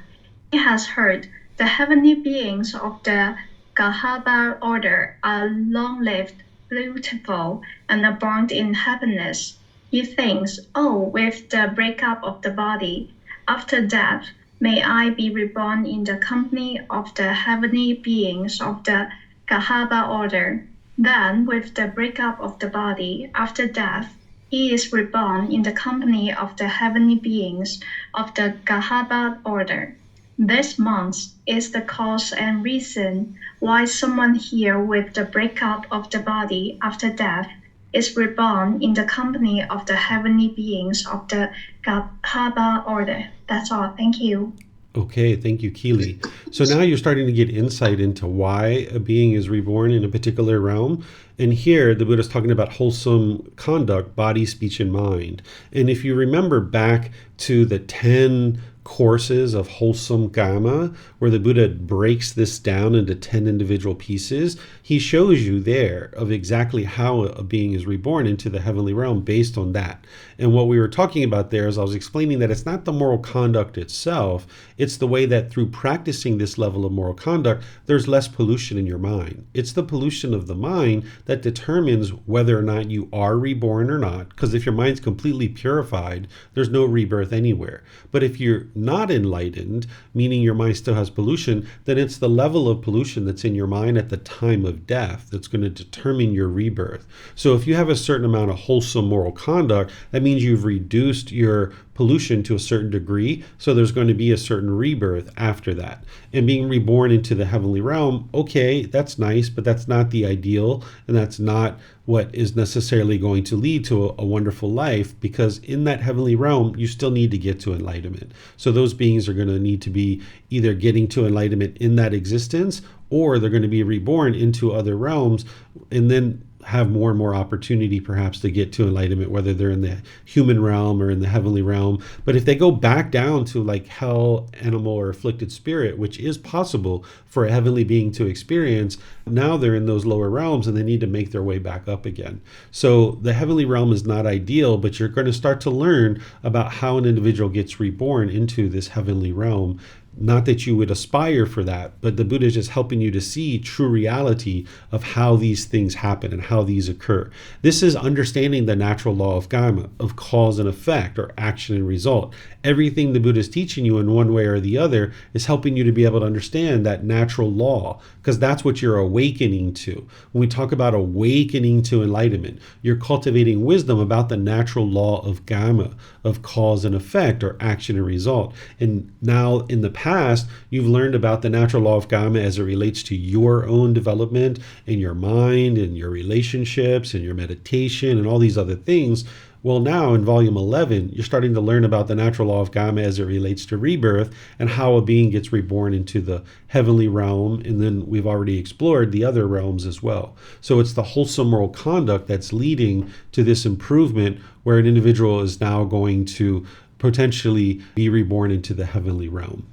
He has heard the heavenly beings of the Gotama order are long-lived, beautiful, and abound in happiness. He thinks, oh, with the breakup of the body, after death, may I be reborn in the company of the heavenly beings of the Gotama order. Then, with the breakup of the body, after death, he is reborn in the company of the heavenly beings of the Gotama order. This, monks, is the cause and reason why someone here with the breakup of the body after death is reborn in the company of the heavenly beings of the Gotama order. That's all. Thank you. Okay, thank you, Keely. So now you're starting to get insight into why a being is reborn in a particular realm. And here the Buddha's talking about wholesome conduct, body, speech, and mind. And if you remember back to the 10 courses of wholesome Dhamma, where the Buddha breaks this down into 10 individual pieces, he shows you there of exactly how a being is reborn into the heavenly realm based on that. And what we were talking about there is I was explaining that it's not the moral conduct itself, it's the way that through practicing this level of moral conduct, there's less pollution in your mind. It's the pollution of the mind that determines whether or not you are reborn or not, because if your mind's completely purified, there's no rebirth anywhere. But if you're not enlightened, meaning your mind still has pollution, then it's the level of pollution that's in your mind at the time of death that's going to determine your rebirth. So if you have a certain amount of wholesome moral conduct, that means you've reduced your pollution to a certain degree, so there's going to be a certain rebirth after that. And being reborn into the heavenly realm, okay, that's nice, but that's not the ideal, and that's not what is necessarily going to lead to a wonderful life, because in that heavenly realm, you still need to get to enlightenment. So those beings are going to need to be either getting to enlightenment in that existence, or they're going to be reborn into other realms, and then have more and more opportunity perhaps to get to enlightenment, whether they're in the human realm or in the heavenly realm. But if they go back down to like hell, animal, or afflicted spirit, which is possible for a heavenly being to experience, now they're in those lower realms and they need to make their way back up again. So the heavenly realm is not ideal, but you're going to start to learn about how an individual gets reborn into this heavenly realm. Not that you would aspire for that, but the Buddha is just helping you to see true reality of how these things happen and how these occur. This is understanding the natural law of karma, of cause and effect, or action and result. Everything the Buddha is teaching you in one way or the other is helping you to be able to understand that natural law, because that's what you're awakening to. When we talk about awakening to enlightenment, you're cultivating wisdom about the natural law of karma, of cause and effect, or action and result. And now in the past, you've learned about the natural law of karma as it relates to your own development in your mind and your relationships and your meditation and all these other things. Well, now in volume 11, you're starting to learn about the natural law of karma as it relates to rebirth and how a being gets reborn into the heavenly realm. And then we've already explored the other realms as well. So it's the wholesome moral conduct that's leading to this improvement where an individual is now going to potentially be reborn into the heavenly realm.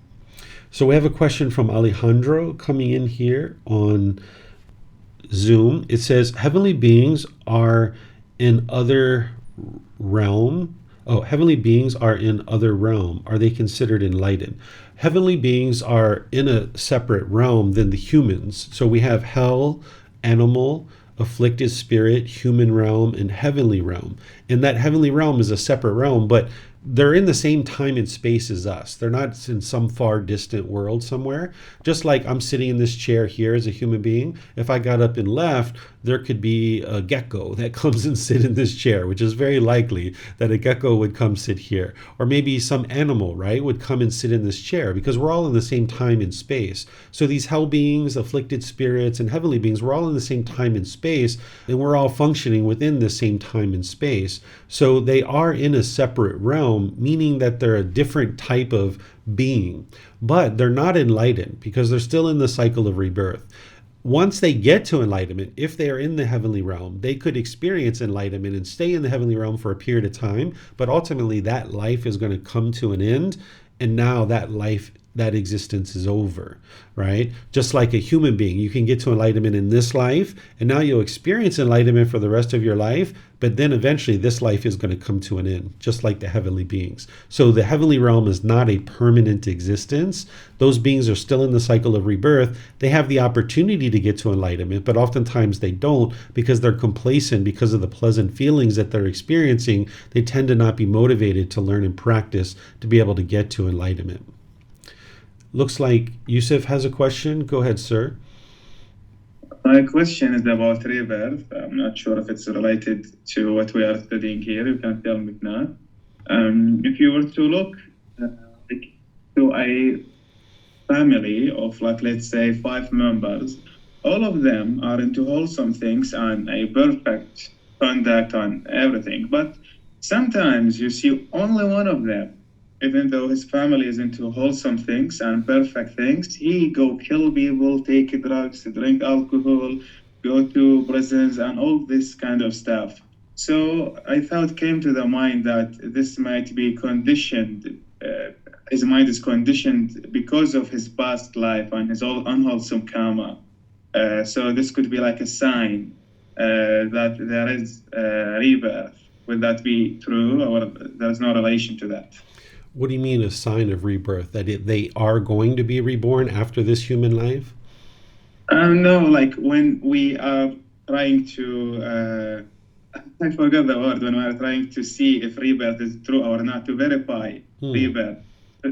So we have a question from Alejandro coming in here on Zoom. It says, heavenly beings are in other realm. Heavenly beings are in other realm. Are they considered enlightened? Heavenly beings are in a separate realm than the humans. So we have hell, animal, afflicted spirit, human realm, and heavenly realm. And that heavenly realm is a separate realm, but they're in the same time and space as us. They're not in some far distant world somewhere. Just like I'm sitting in this chair here as a human being, if I got up and left, there could be a gecko that comes and sit in this chair, which is very likely that a gecko would come sit here. Or maybe some animal, right, would come and sit in this chair, because we're all in the same time and space. So these hell beings, afflicted spirits, and heavenly beings, we're all in the same time and space, and we're all functioning within the same time and space. So they are in a separate realm, meaning that they're a different type of being, but they're not enlightened because they're still in the cycle of rebirth. Once they get to enlightenment, if they are in the heavenly realm, they could experience enlightenment and stay in the heavenly realm for a period of time, but ultimately that life is going to come to an end, and now that life, that existence is over, right? Just like a human being, you can get to enlightenment in this life, and now you'll experience enlightenment for the rest of your life, but then eventually this life is going to come to an end, just like the heavenly beings. So the heavenly realm is not a permanent existence. Those beings are still in the cycle of rebirth. They have the opportunity to get to enlightenment, but oftentimes they don't because they're complacent because of the pleasant feelings that they're experiencing. They tend to not be motivated to learn and practice to be able to get to enlightenment. Looks like Yusuf has a question. Go ahead, sir. My question is about rebirth. I'm not sure if it's related to what we are studying here. You can tell me if not. If you were to look to a family of, like, let's say 5 members, all of them are into wholesome things and a perfect conduct on everything. But sometimes you see only one of them even though his family is into wholesome things and perfect things, he go kill people, take drugs, drink alcohol, go to prisons, and all this kind of stuff. So I thought came to the mind that this might be conditioned. His mind is conditioned because of his past life and his all unwholesome karma. So this could be like a sign that there is rebirth. Would that be true, or there's no relation to that? What do you mean a sign of rebirth? That they are going to be reborn after this human life? No, like when we are trying to, I forgot the word, when we are trying to see if rebirth is true or not, to verify rebirth.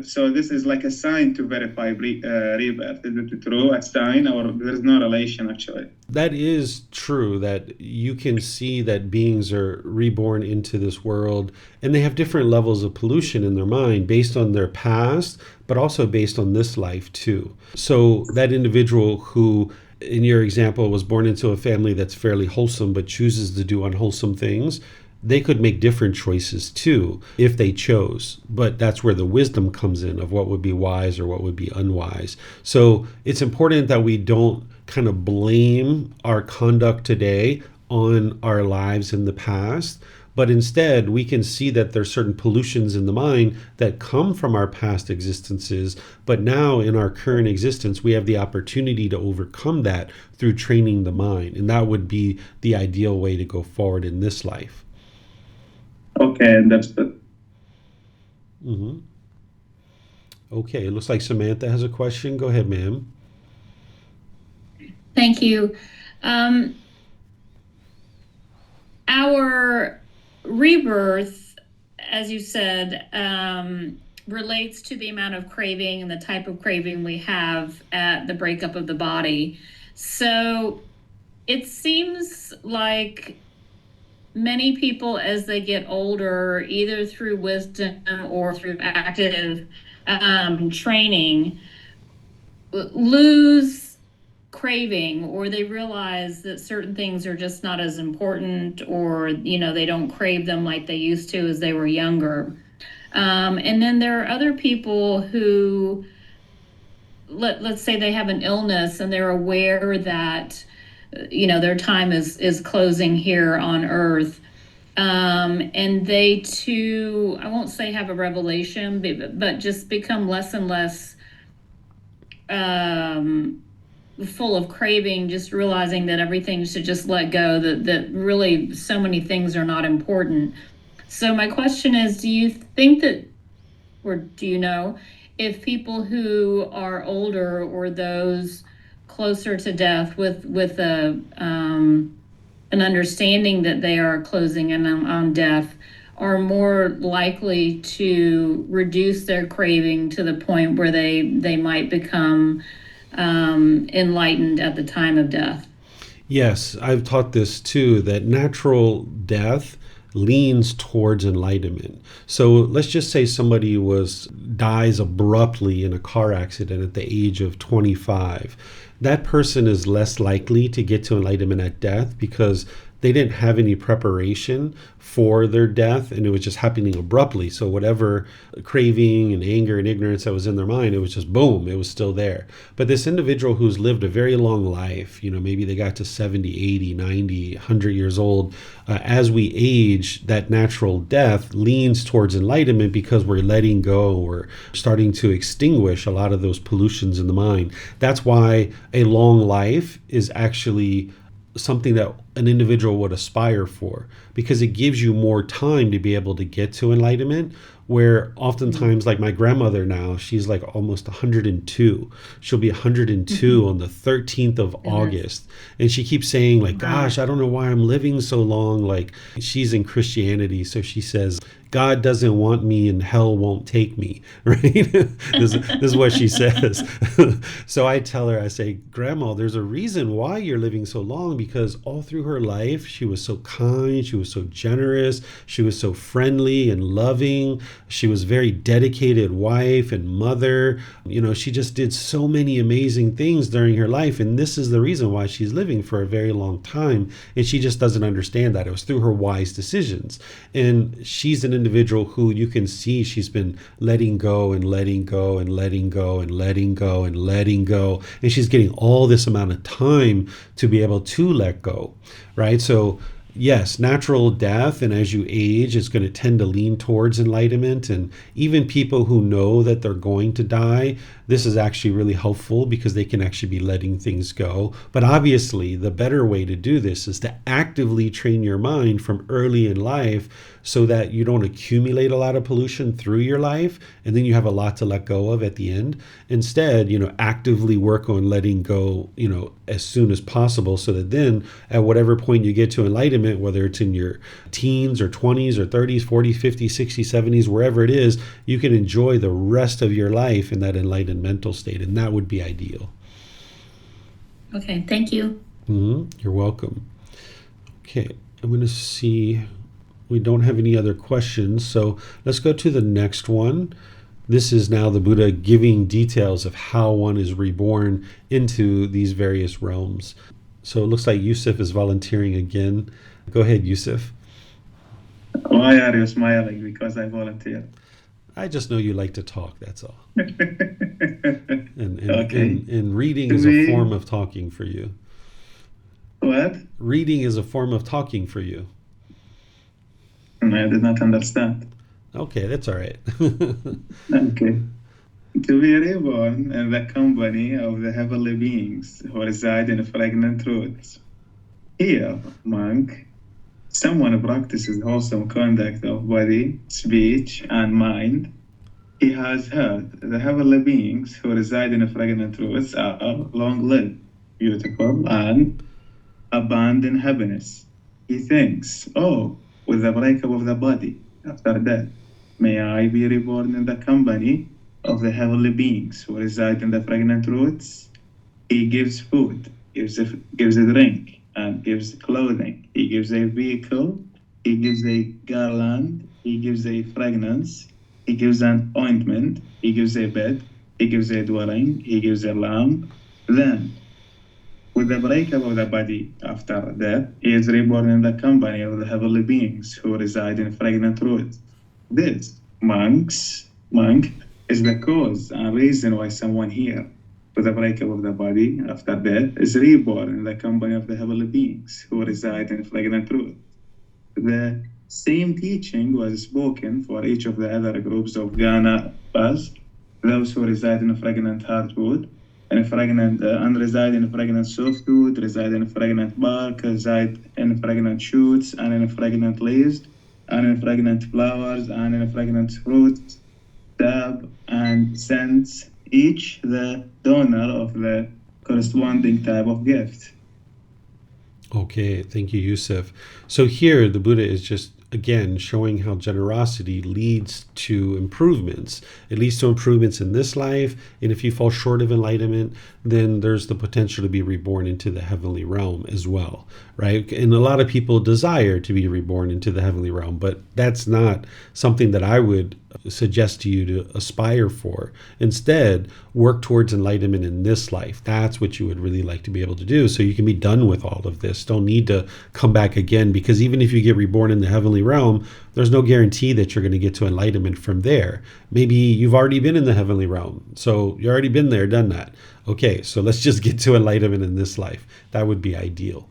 So this is like a sign to verify rebirth. Is it true, a sign, or there's no relation actually? That is true, that you can see that beings are reborn into this world, and they have different levels of pollution in their mind based on their past, but also based on this life too. So that individual who, in your example, was born into a family that's fairly wholesome but chooses to do unwholesome things, they could make different choices too if they chose. But that's where the wisdom comes in of what would be wise or what would be unwise. So it's important that we don't kind of blame our conduct today on our lives in the past, but instead we can see that there's certain pollutions in the mind that come from our past existences, but now in our current existence we have the opportunity to overcome that through training the mind, and that would be the ideal way to go forward in this life. Okay, understood. Okay, it looks like Samantha has a question. Go ahead, ma'am. Thank you. Our rebirth, as you said, relates to the amount of craving and the type of craving we have at the breakup of the body. So it seems like many people, as they get older, either through wisdom or through active training, lose craving, or they realize that certain things are just not as important, or they don't crave them like they used to as they were younger. And then there are other people who, let's say they have an illness and they're aware that their time is closing here on earth, and they too, I won't say have a revelation, but just become less and less full of craving, just realizing that everything should just let go, that really so many things are not important. So my question is, do you think that, or do you know if people who are older or those closer to death with an understanding that they are closing in on death are more likely to reduce their craving to the point where they might become enlightened at the time of death? Yes, I've taught this too, that natural death leans towards enlightenment. So let's just say somebody dies abruptly in a car accident at the age of 25. That person is less likely to get to enlightenment at death because they didn't have any preparation for their death, and it was just happening abruptly. So whatever craving and anger and ignorance that was in their mind, it was just boom, it was still there. But this individual who's lived a very long life, maybe they got to 70, 80, 90, 100 years old, as we age, that natural death leans towards enlightenment because we're letting go, we're starting to extinguish a lot of those pollutions in the mind. That's why a long life is actually something that an individual would aspire for, because it gives you more time to be able to get to enlightenment, where oftentimes, like my grandmother now, she's like almost 102. She'll be 102 on the 13th of August. And she keeps saying like, gosh, I don't know why I'm living so long. Like, she's in Christianity. So she says, God doesn't want me and hell won't take me, right? This is what she says. So I tell her, I say, Grandma, there's a reason why you're living so long, because all through her life, she was so kind, she was so generous, she was so friendly and loving. She was a very dedicated wife and mother. She just did so many amazing things during her life. And this is the reason why she's living for a very long time. And she just doesn't understand that. It was through her wise decisions. And she's an individual who you can see she's been letting go and letting go and letting go and letting go and letting go. And she's getting all this amount of time to be able to let go, right? So yes, natural death, and as you age, it's going to tend to lean towards enlightenment. And even people who know that they're going to die, this is actually really helpful because they can actually be letting things go. But obviously, the better way to do this is to actively train your mind from early in life so that you don't accumulate a lot of pollution through your life, and then you have a lot to let go of at the end. Instead, actively work on letting go, as soon as possible, so that then at whatever point you get to enlightenment, whether it's in your teens or 20s or 30s, 40s, 50s, 60s, 70s, wherever it is, you can enjoy the rest of your life in that enlightened mental state, and that would be ideal. Okay, thank you. You're welcome. Okay, I'm going to see. We don't have any other questions, so let's go to the next one. This is now the Buddha giving details of how one is reborn into these various realms. So it looks like Yusuf is volunteering again. Go ahead, Yusuf. Why are you smiling? Because I volunteer. I just know you like to talk, that's all. And Okay. reading is a form of talking for you. What? Reading is a form of talking for you. I did not understand. Okay, that's all right. Okay. To be reborn in the company of the heavenly beings who reside in fragrant roots. Here, monk, someone practices wholesome conduct of body, speech, and mind. He has heard the heavenly beings who reside in fragrant roots are long-lived, beautiful, and abound in happiness. He thinks, with the breakup of the body after death, may I be reborn in the company of the heavenly beings who reside in the fragrant roots. He gives food, gives a drink, and gives clothing. He gives a vehicle, he gives a garland, he gives a fragrance, he gives an ointment, he gives a bed, he gives a dwelling, he gives a lamp. Then, with the breakup of the body after death, he is reborn in the company of the heavenly beings who reside in fragrant roots. This, monk, is the cause and reason why someone here, with the breakup of the body after death, is reborn in the company of the heavenly beings who reside in fragrant roots. The same teaching was spoken for each of the other groups of Ganabas, those who reside in fragrant hardwood, and reside in fragrant softwood, reside in fragrant bark, reside in fragrant shoots, and in fragrant leaves, and in fragrant flowers, and in fragrant fruits, dab, and scents, each the donor of the corresponding type of gift. Okay, thank you, Yusuf. So here the Buddha is just, again, showing how generosity leads to improvements. It leads to improvements in this life, and if you fall short of enlightenment, then there's the potential to be reborn into the heavenly realm as well, right? And a lot of people desire to be reborn into the heavenly realm, but that's not something that I would suggest to you to aspire for. Instead, work towards enlightenment in this life. That's what you would really like to be able to do, so you can be done with all of this. Don't need to come back again, because even if you get reborn in the heavenly realm, there's no guarantee that you're going to get to enlightenment from there. Maybe you've already been in the heavenly realm, so you've already been there, done that. Okay, so let's just get to enlightenment in this life. That would be ideal.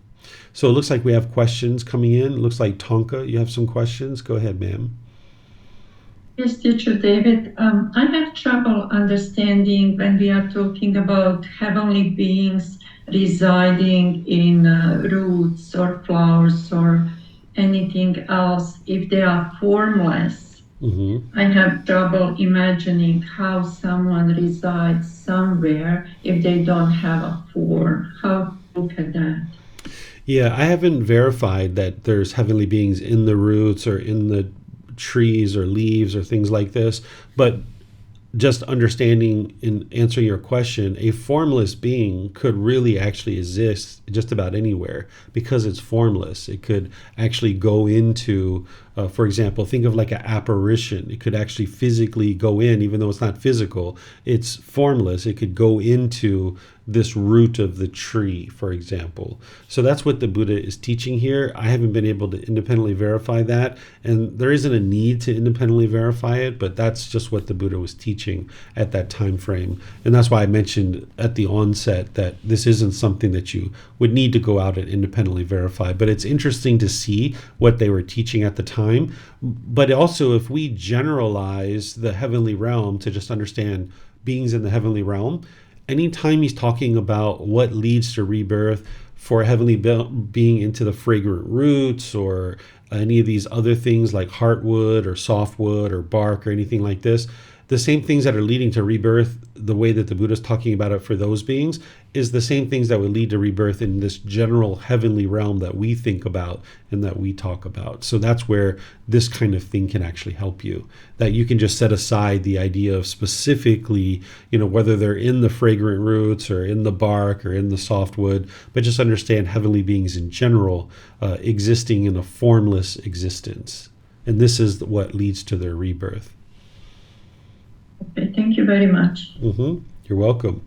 So it looks like we have questions coming in. It looks like Tonka, you have some questions. Go ahead, ma'am. Yes, Teacher David. I have trouble understanding when we are talking about heavenly beings residing in roots or flowers or anything else, if they are formless. I have trouble imagining how someone resides somewhere if they don't have a form. How to look at that? Yeah, I haven't verified that there's heavenly beings in the roots or in the trees or leaves or things like this, but just understanding in answering your question, a formless being could really actually exist just about anywhere because it's formless. It could actually go into, for example, think of like an apparition. It could actually physically go in, even though it's not physical. It's formless. It could go into this root of the tree, for example. So that's what the Buddha is teaching here. I haven't been able to independently verify that, and there isn't a need to independently verify it, but that's just what the Buddha was teaching at that time frame. And that's why I mentioned at the onset that this isn't something that you would need to go out and independently verify. But it's interesting to see what they were teaching at the time. But also, if we generalize the heavenly realm to just understand beings in the heavenly realm, anytime he's talking about what leads to rebirth for a heavenly being into the fragrant roots or any of these other things like heartwood or softwood or bark or anything like this, the same things that are leading to rebirth, the way that the Buddha is talking about it for those beings, is the same things that would lead to rebirth in this general heavenly realm that we think about and that we talk about. So that's where this kind of thing can actually help you, that you can just set aside the idea of specifically, whether they're in the fragrant roots or in the bark or in the softwood, but just understand heavenly beings in general existing in a formless existence. And this is what leads to their rebirth. Okay, thank you very much. You're welcome.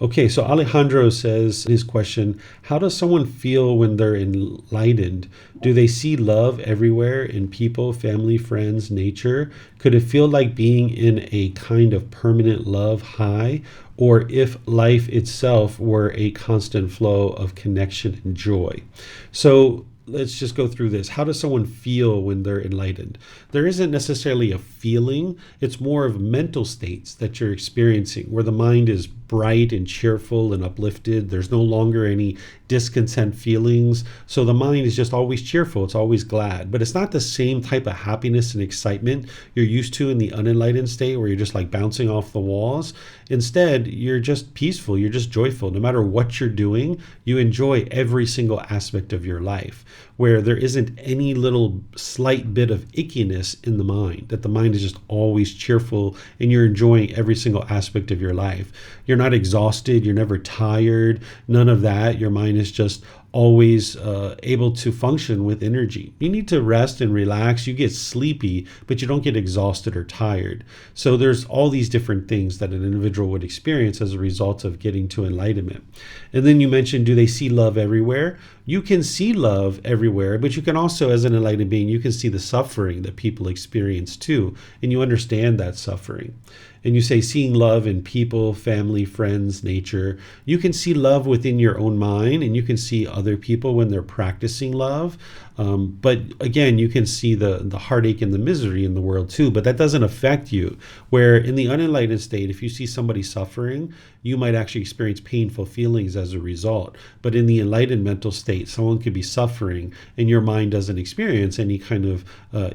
Okay, so Alejandro says in his question, how does someone feel when they're enlightened? Do they see love everywhere in people, family, friends, nature? Could it feel like being in a kind of permanent love high? Or if life itself were a constant flow of connection and joy? So let's just go through this. How does someone feel when they're enlightened? There isn't necessarily a feeling. It's more of mental states that you're experiencing where the mind is bright and cheerful and uplifted. There's no longer any discontent feelings. So the mind is just always cheerful. It's always glad. But it's not the same type of happiness and excitement you're used to in the unenlightened state where you're just like bouncing off the walls. Instead, you're just peaceful. You're just joyful. No matter what you're doing, you enjoy every single aspect of your life, where there isn't any little slight bit of ickiness in the mind, that the mind is just always cheerful and you're enjoying every single aspect of your life. You're not exhausted. You're never tired. None of that. Your mind is just always able to function with energy. You need to rest and relax. You get sleepy, but you don't get exhausted or tired. So there's all these different things that an individual would experience as a result of getting to enlightenment. And then you mentioned, do they see love everywhere? You can see love everywhere, but you can also, as an enlightened being, you can see the suffering that people experience too, and you understand that suffering. And you say seeing love in people, family, friends, nature. You can see love within your own mind, and you can see other people when they're practicing love. But again, you can see the heartache and the misery in the world too, but that doesn't affect you. Where in the unenlightened state, if you see somebody suffering, you might actually experience painful feelings as a result. But in the enlightened mental state, someone could be suffering and your mind doesn't experience any kind of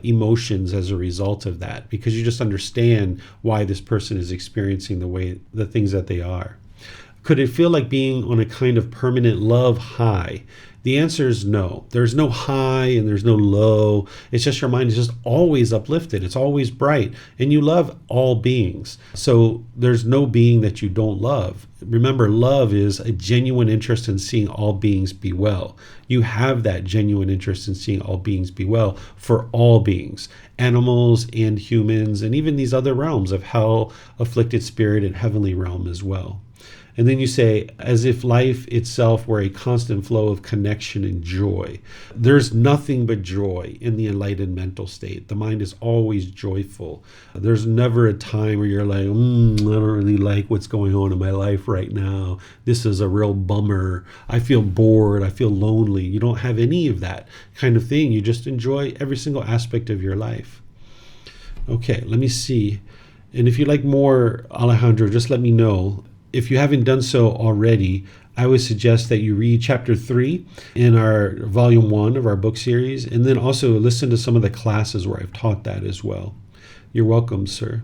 emotions as a result of that, because you just understand why this person is experiencing the things that they are. Could it feel like being on a kind of permanent love high? The answer is no. There's no high and there's no low. It's just your mind is just always uplifted. It's always bright. And you love all beings. So there's no being that you don't love. Remember, love is a genuine interest in seeing all beings be well. You have that genuine interest in seeing all beings be well for all beings, animals and humans, and even these other realms of hell, afflicted spirit, and heavenly realm as well. And then you say, as if life itself were a constant flow of connection and joy. There's nothing but joy in the enlightened mental state. The mind is always joyful. There's never a time where you're like, I don't really like what's going on in my life right now. This is a real bummer. I feel bored. I feel lonely. You don't have any of that kind of thing. You just enjoy every single aspect of your life. Okay, let me see. And if you'd like more, Alejandro, just let me know. If you haven't done so already, I would suggest that you read chapter 3 in our volume 1 of our book series, and then also listen to some of the classes where I've taught that as well. You're welcome, sir.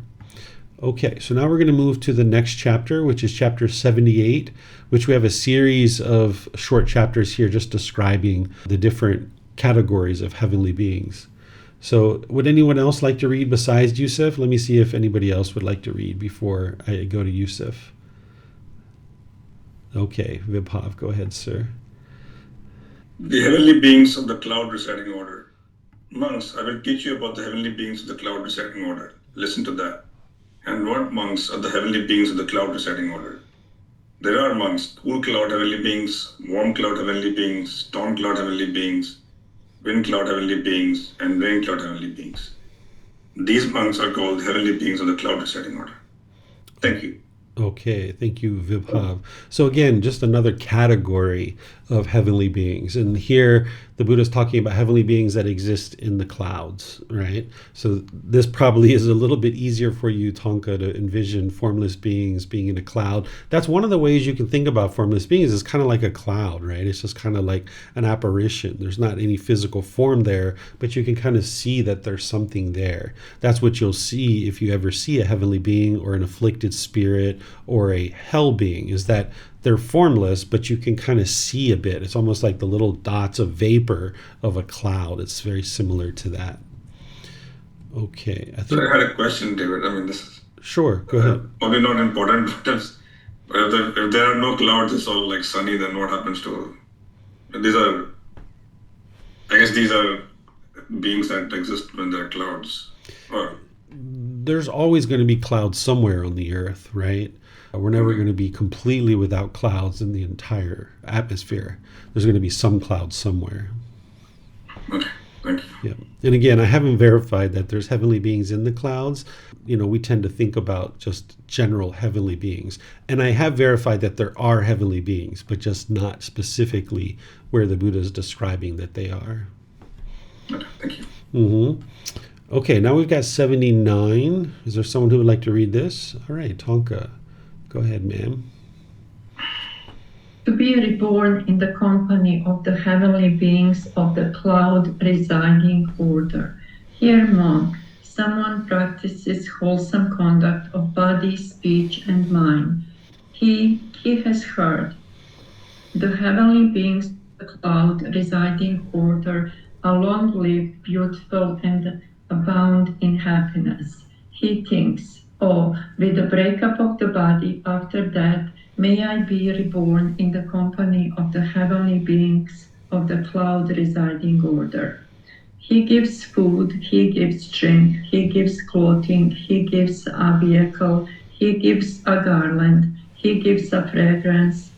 Okay, so now we're going to move to the next chapter, which is chapter 78, which we have a series of short chapters here just describing the different categories of heavenly beings. So would anyone else like to read besides Yusuf? Let me see if anybody else would like to read before I go to Yusuf. Okay, Vibhav, go ahead, sir. The heavenly beings of the cloud residing order. Monks, I will teach you about the heavenly beings of the cloud residing order. Listen to that. And what monks are the heavenly beings of the cloud residing order? There are monks, cool cloud heavenly beings, warm cloud heavenly beings, storm cloud heavenly beings, wind cloud heavenly beings, and rain cloud heavenly beings. These monks are called heavenly beings of the cloud residing order. Thank you. Okay, thank you, Vibhav. So again, just another category of heavenly beings. And here the Buddha is talking about heavenly beings that exist in the clouds, right? So this probably is a little bit easier for you, Tonka, to envision formless beings being in a cloud. That's one of the ways you can think about formless beings. It's kind of like a cloud, right? It's just kind of like an apparition. There's not any physical form there, but you can kind of see that there's something there. That's what you'll see if you ever see a heavenly being or an afflicted spirit or a hell being, is that they're formless, but you can kind of see a bit. It's almost like the little dots of vapor of a cloud. It's very similar to that. Okay, I think. So I had a question, David. I mean, this is Sure, go ahead. probably not important, but if there are no clouds, it's all like sunny, then what happens to these are? I guess these are beings that exist when there are clouds. Or There's always going to be clouds somewhere on the earth, right? We're never going to be completely without clouds in the entire atmosphere. There's going to be some clouds somewhere. okay, thank you. Yeah. And again, I haven't verified that there's heavenly beings in the clouds. You know, we tend to think about just general heavenly beings. And I have verified that there are heavenly beings, but just not specifically where the Buddha is describing that they are. Okay, thank you. Mm-hmm. Okay, now we've got 79. Is there someone who would like to read this? All right, Tonka. Go ahead, ma'am. To be reborn in the company of the heavenly beings of the cloud residing order. Here, monk, someone practices wholesome conduct of body, speech, and mind. He has heard. The heavenly beings of the cloud residing order are long-lived, beautiful, and abound in happiness. He thinks, oh, with the breakup of the body after death, may I be reborn in the company of the heavenly beings of the cloud residing order. He gives food, he gives drink, he gives clothing, he gives a vehicle, he gives a garland, he gives a fragrance,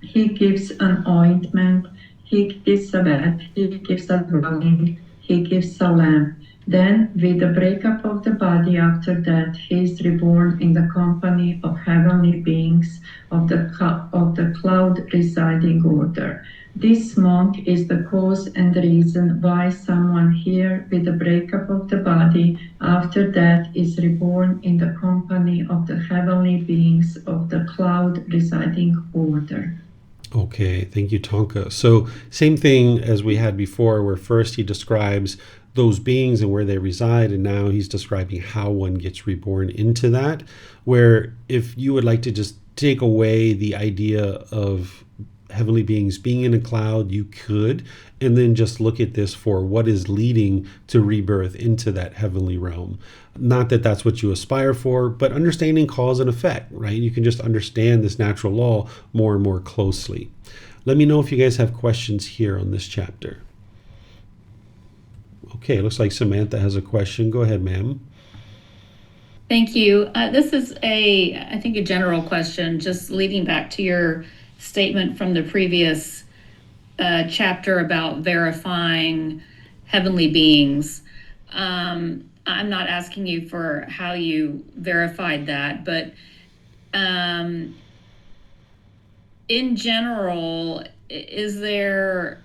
he gives an ointment, he gives a bed, he gives a dwelling, he gives a lamp. Then, with the breakup of the body after death, he is reborn in the company of heavenly beings of the cloud residing order. This monk is the cause and reason why someone here, with the breakup of the body after death, is reborn in the company of the heavenly beings of the cloud residing order. Okay, thank you, Tonka. So same thing as we had before, where first he describes those beings and where they reside, and now he's describing how one gets reborn into that, where if you would like to just take away the idea of heavenly beings being in a cloud, you could, and then just look at this for what is leading to rebirth into that heavenly realm. Not that that's what you aspire for, but understanding cause and effect, right? You can just understand this natural law more and more closely. Let me know if you guys have questions here on this chapter. Okay, looks like Samantha has a question. Go ahead, ma'am. Thank you. This is I think a general question, just leading back to your statement from the previous chapter about verifying heavenly beings. I'm not asking you for how you verified that, but in general, is there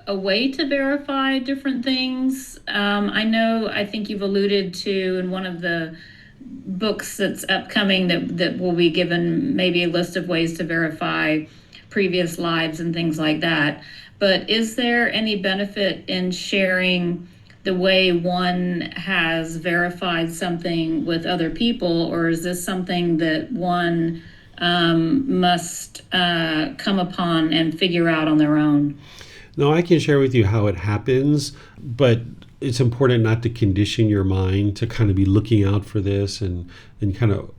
a way to verify different things? I think you've alluded to in one of the books that's upcoming that will be given maybe a list of ways to verify previous lives and things like that. But is there any benefit in sharing the way one has verified something with other people, or is this something that one must come upon and figure out on their own? Now, I can share with you how it happens, but it's important not to condition your mind to kind of be looking out for this and kind of,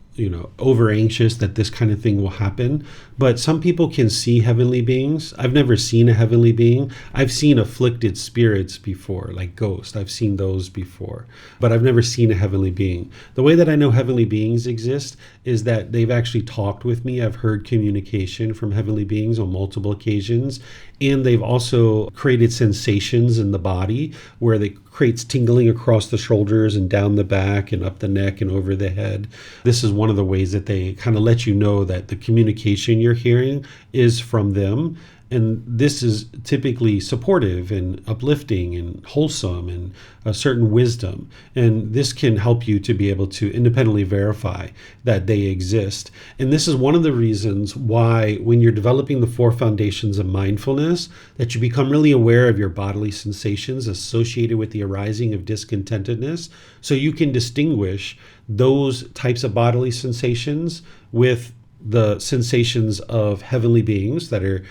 over anxious that this kind of thing will happen. But some people can see heavenly beings. I've never seen a heavenly being. I've seen afflicted spirits before, like ghosts. I've seen those before, but I've never seen a heavenly being. The way that I know heavenly beings exist is that they've actually talked with me. I've heard communication from heavenly beings on multiple occasions, and they've also created sensations in the body where they creates tingling across the shoulders and down the back and up the neck and over the head. This is one of the ways that they kind of let you know that the communication you're hearing is from them. And this is typically supportive and uplifting and wholesome and a certain wisdom. And this can help you to be able to independently verify that they exist. And this is one of the reasons why when you're developing the 4 foundations of mindfulness, that you become really aware of your bodily sensations associated with the arising of discontentedness, so you can distinguish those types of bodily sensations with the sensations of heavenly beings that are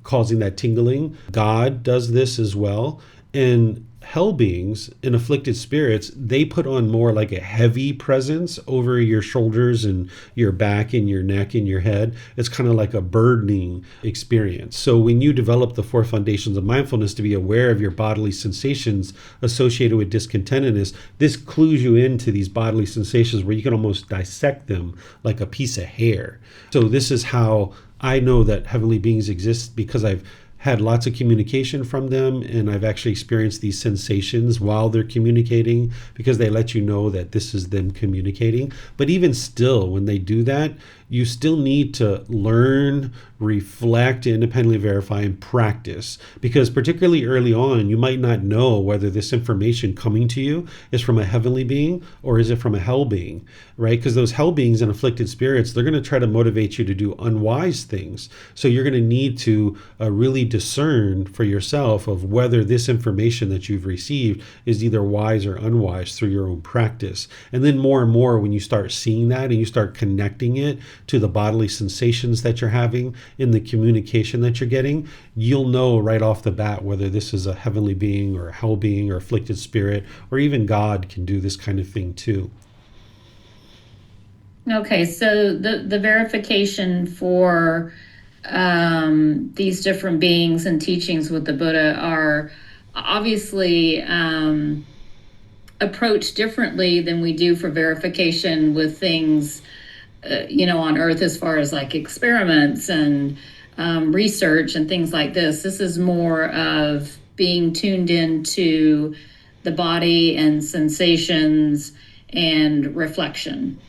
causing that tingling. God does this as well. And hell beings and afflicted spirits, they put on more like a heavy presence over your shoulders and your back and your neck and your head. It's kind of like a burdening experience. So when you develop the 4 foundations of mindfulness to be aware of your bodily sensations associated with discontentedness, this clues you into these bodily sensations where you can almost dissect them like a piece of hair. So this is how I know that heavenly beings exist, because I've had lots of communication from them, and I've actually experienced these sensations while they're communicating, because they let you know that this is them communicating. But even still, when they do that, you still need to learn, reflect, independently verify, and practice. Because particularly early on, you might not know whether this information coming to you is from a heavenly being or is it from a hell being, right? Because those hell beings and afflicted spirits, they're going to try to motivate you to do unwise things. So you're going to need to really discern for yourself of whether this information that you've received is either wise or unwise through your own practice. And then more and more, when you start seeing that and you start connecting it to the bodily sensations that you're having in the communication that you're getting, you'll know right off the bat whether this is a heavenly being or a hell being or afflicted spirit, or even God can do this kind of thing too. Okay, so the verification for these different beings and teachings with the Buddha are obviously approached differently than we do for verification with things on Earth, as far as like experiments and research and things like this. This is more of being tuned into the body and sensations and reflection.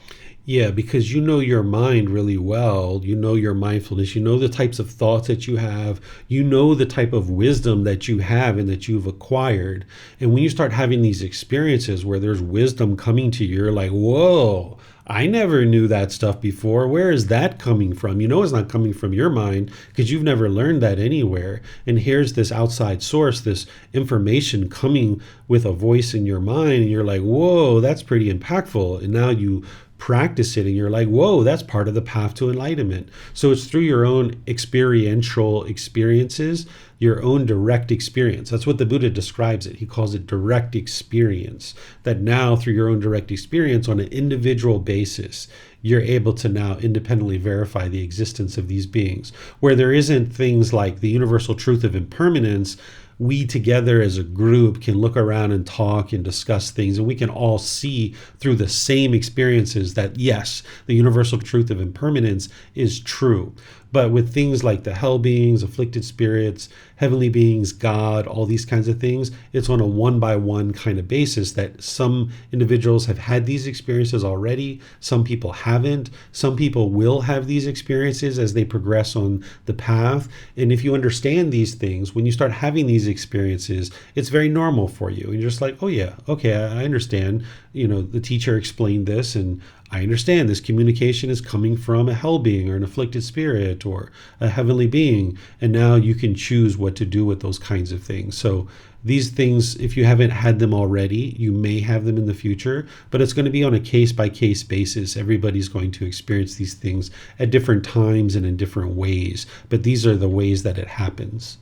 Yeah, because you know your mind really well. You know your mindfulness. You know the types of thoughts that you have. You know the type of wisdom that you have and that you've acquired. And when you start having these experiences where there's wisdom coming to you, you're like, whoa, I never knew that stuff before. Where is that coming from? You know it's not coming from your mind because you've never learned that anywhere. And here's this outside source, this information coming with a voice in your mind. And you're like, whoa, that's pretty impactful. And now you practice it and you're like, whoa, that's part of the path to enlightenment. So it's through your own experiential experiences, your own direct experience. That's what the Buddha describes it. He calls it direct experience. That now through your own direct experience on an individual basis, you're able to now independently verify the existence of these beings. Where there isn't things like the universal truth of impermanence, we together as a group can look around and talk and discuss things, and we can all see through the same experiences that, yes, the universal truth of impermanence is true. But with things like the hell beings, afflicted spirits, heavenly beings, God, all these kinds of things, it's on a one-by-one kind of basis that some individuals have had these experiences already, some people haven't, some people will have these experiences as they progress on the path. And if you understand these things, when you start having these experiences, it's very normal for you. And you're just like, oh yeah, okay, I understand. The teacher explained this, and I understand this communication is coming from a hell being or an afflicted spirit or a heavenly being. And now you can choose what to do with those kinds of things. So these things, if you haven't had them already, you may have them in the future, but it's going to be on a case-by-case basis. Everybody's going to experience these things at different times and in different ways. But these are the ways that it happens.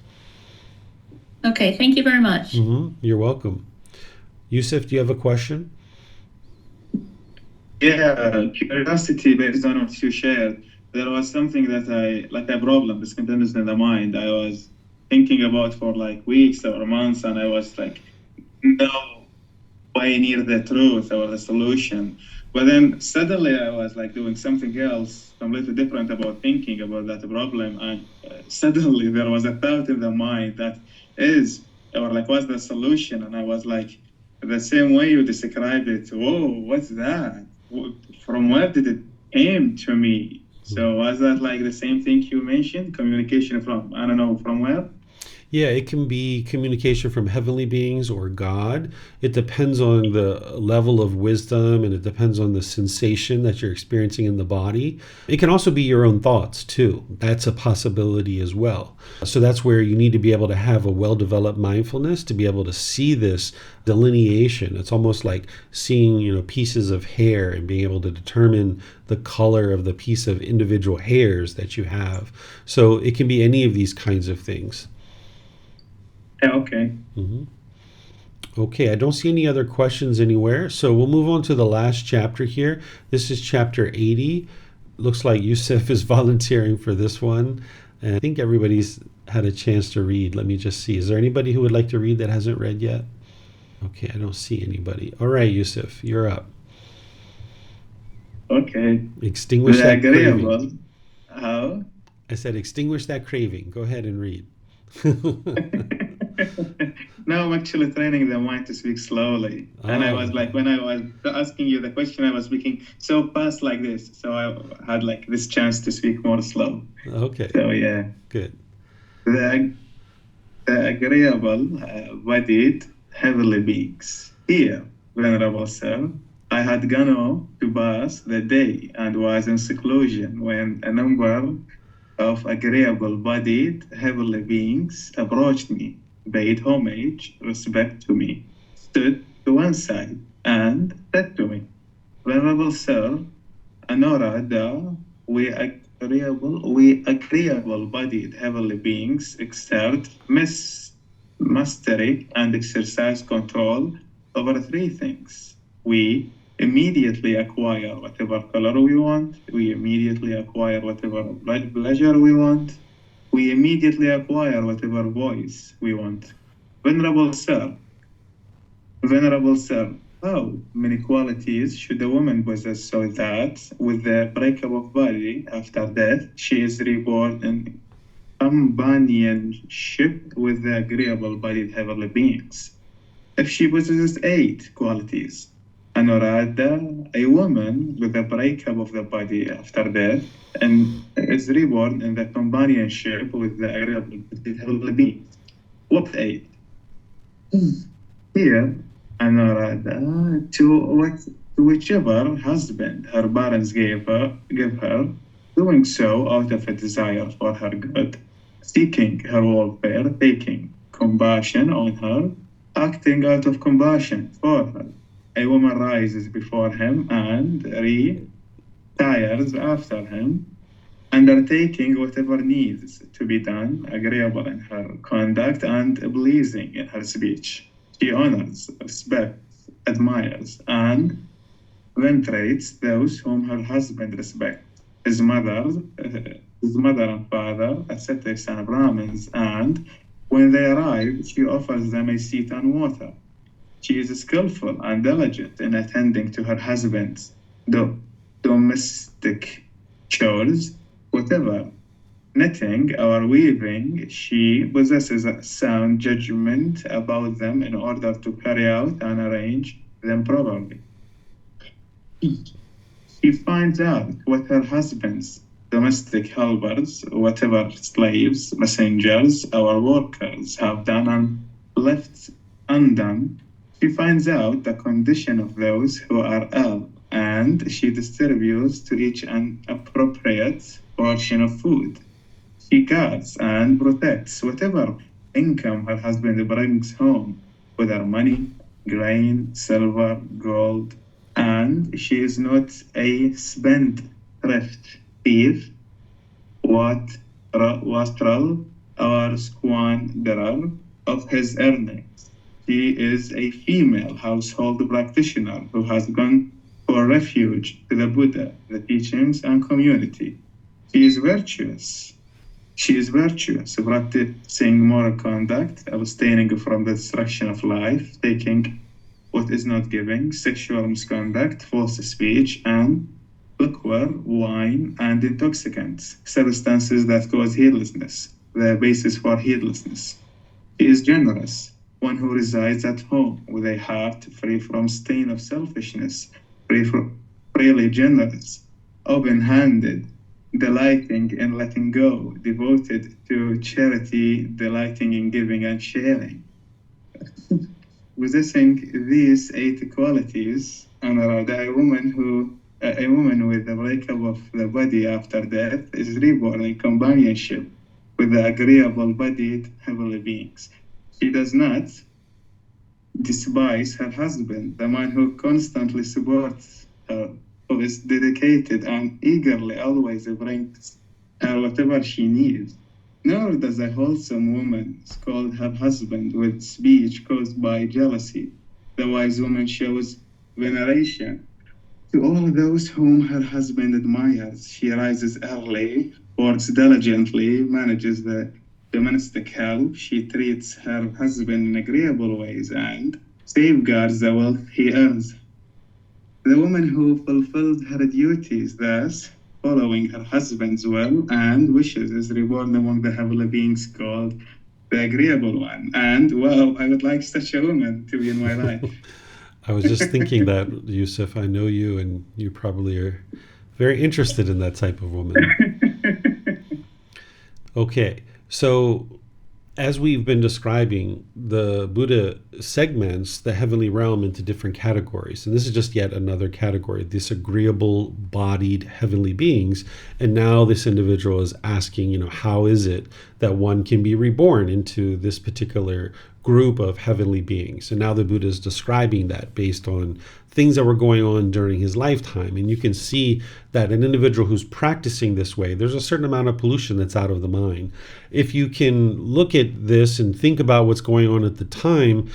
Okay, thank you very much. You're welcome. Yusuf, do you have a question? Yeah, curiosity based on what you shared. There was something that like a problem, this continues in the mind. I was thinking about for like weeks or months, and I was like, no way near the truth or the solution. But then suddenly I was like doing something else completely different about thinking about that problem. And suddenly there was a thought in the mind that is, or like, what's the solution? And I was like, the same way you described it, whoa, what's that? From where did it came to me? So was that like the same thing you mentioned? Communication from, I don't know, from where? Yeah, it can be communication from heavenly beings or God. It depends on the level of wisdom, and it depends on the sensation that you're experiencing in the body. It can also be your own thoughts too. That's a possibility as well. So that's where you need to be able to have a well-developed mindfulness to be able to see this delineation. It's almost like seeing, pieces of hair and being able to determine the color of the piece of individual hairs that you have. So it can be any of these kinds of things. Yeah, okay. Okay, I don't see any other questions anywhere, so we'll move on to the last chapter here. This is chapter 80. Looks like Yusuf is volunteering for this one, and I think everybody's had a chance to read. Let me just see. Is there anybody who would like to read that hasn't read yet? Okay, I don't see anybody. All right, Yusuf, you're up. Okay. Extinguish The that craving. agreeable. How? I said extinguish that craving. Go ahead and read. Now I'm actually training the mind to speak slowly. And I was like, when I was asking you the question, I was speaking so fast like this. So I had like this chance to speak more slow. Okay. So yeah. Good. The agreeable, bodied, heavenly beings. Here, Venerable Sir, I had gone on to pass the day and was in seclusion when a number of agreeable bodied heavenly beings approached me, paid homage, respect to me, stood to one side, and said to me, Venerable Sir, Anora da, we agreeable bodied heavenly beings exert mastery and exercise control over three things. We immediately acquire whatever color we want. We immediately acquire whatever pleasure we want. We immediately acquire whatever voice we want. Venerable Sir, how many qualities should a woman possess so that, with the breakup of body after death, she is reborn in companionship with the agreeable bodied heavenly beings? If she possesses 8 qualities, Anuradha, a woman with the breakup of the body after death, and is reborn in the companionship with the agreeable bodied heavenly beings. What 8? Here, Anuradha, to whichever husband her parents give her, doing so out of a desire for her good, seeking her welfare, taking compassion on her, acting out of compassion for her. A woman rises before him and retires after him, undertaking whatever needs to be done, agreeable in her conduct and pleasing in her speech. She honors, respects, admires, and venerates those whom her husband respects, his mother and father, ascetics and Brahmins, and when they arrive, she offers them a seat and water. She is skillful and diligent in attending to her husband's domestic chores, whatever knitting or weaving, she possesses a sound judgment about them in order to carry out and arrange them properly. She finds out what her husband's domestic helpers, whatever slaves, messengers, or workers have done and left undone. She finds out the condition of those who are ill, and she distributes to each an appropriate portion of food. She guards and protects whatever income her husband brings home, whether money, grain, silver, gold, and she is not a spendthrift, thief, wastrel, or squanderer. of his earnings. She is a female household practitioner who has gone for refuge to the Buddha, the teachings, and community. She is virtuous. Practicing moral conduct, abstaining from the destruction of life, taking what is not given, sexual misconduct, false speech, and liquor, wine, and intoxicants, substances that cause heedlessness, the basis for heedlessness. She is generous, one who resides at home with a heart free from stain of selfishness, freely generous, open-handed, delighting in letting go, devoted to charity, delighting in giving and sharing. Possessing these 8 qualities, Anuradha, a woman with the breakup of the body after death is reborn in companionship with the agreeable-bodied heavenly beings. She does not despise her husband, the man who constantly supports her, who is dedicated and eagerly always brings her whatever she needs. Nor does a wholesome woman scold her husband with speech caused by jealousy. The wise woman shows veneration to all those whom her husband admires. She rises early, works diligently, manages the domestic help. She treats her husband in agreeable ways and safeguards the wealth he earns. The woman who fulfills her duties, thus following her husband's will and wishes, is reborn among the heavenly beings called the agreeable one. And wow, I would like such a woman to be in my life. I was just thinking that, Yusuf, I know you, and you probably are very interested in that type of woman. Okay, so as we've been describing, the Buddha segments the heavenly realm into different categories. And this is just yet another category, disagreeable bodied heavenly beings. And now this individual is asking, how is it that one can be reborn into this particular group of heavenly beings? And now the Buddha is describing that based on things that were going on during his lifetime. And you can see that an individual who's practicing this way, there's a certain amount of pollution that's out of the mind. If you can look at this and think about what's going on at the time,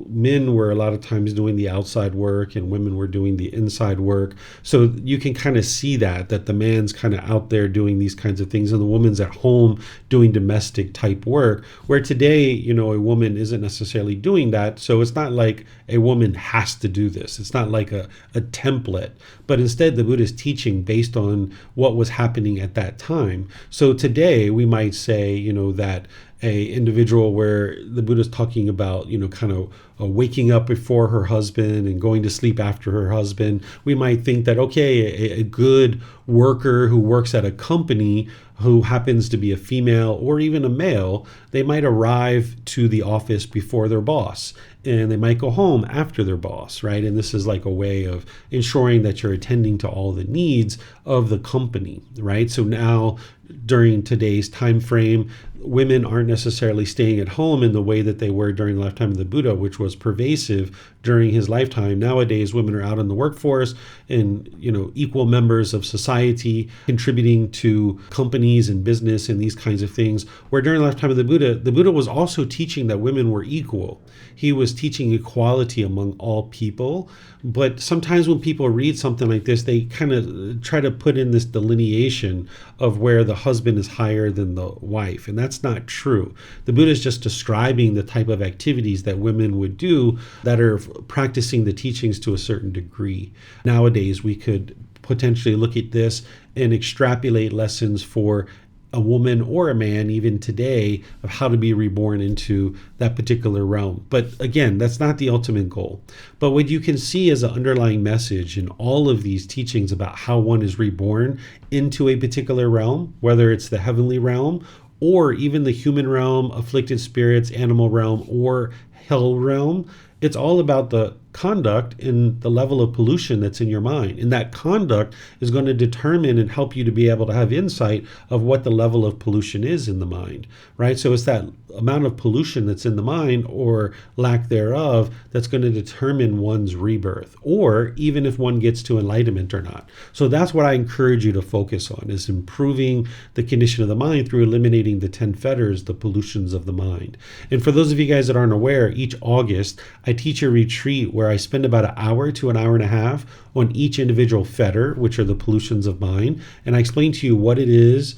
men were a lot of times doing the outside work and women were doing the inside work. So you can kind of see that the man's kind of out there doing these kinds of things and the woman's at home doing domestic type work, where today, a woman isn't necessarily doing that. So it's not like a woman has to do this. It's not like a template, but instead the Buddha is teaching based on what was happening at that time. So today we might say, that a individual where the Buddha is talking about, kind of waking up before her husband and going to sleep after her husband, we might think that, okay, a good worker who works at a company who happens to be a female or even a male, they might arrive to the office before their boss and they might go home after their boss, right? And this is like a way of ensuring that you're attending to all the needs of the company, right? So now during today's time frame, women aren't necessarily staying at home in the way that they were during the lifetime of the Buddha, which was pervasive during his lifetime. Nowadays, women are out in the workforce and, equal members of society, contributing to companies and business and these kinds of things. Where during the lifetime of the Buddha was also teaching that women were equal. He was teaching equality among all people. But sometimes when people read something like this, they kind of try to put in this delineation of where the husband is higher than the wife. And that's not true. The Buddha is just describing the type of activities that women would do that are practicing the teachings to a certain degree. Nowadays, we could potentially look at this and extrapolate lessons for a woman or a man, even today, of how to be reborn into that particular realm. But again, that's not the ultimate goal. But what you can see as an underlying message in all of these teachings about how one is reborn into a particular realm, whether it's the heavenly realm or even the human realm, afflicted spirits, animal realm, or hell realm. It's all about the conduct and the level of pollution that's in your mind. And that conduct is going to determine and help you to be able to have insight of what the level of pollution is in the mind, right? So it's that amount of pollution that's in the mind or lack thereof that's going to determine one's rebirth, or even if one gets to enlightenment or not. So that's what I encourage you to focus on, is improving the condition of the mind through eliminating the 10 fetters, the pollutions of the mind. And for those of you guys that aren't aware, each August I teach a retreat where I spend about an hour to an hour and a half on each individual fetter, which are the pollutions of mind. And I explain to you what it is,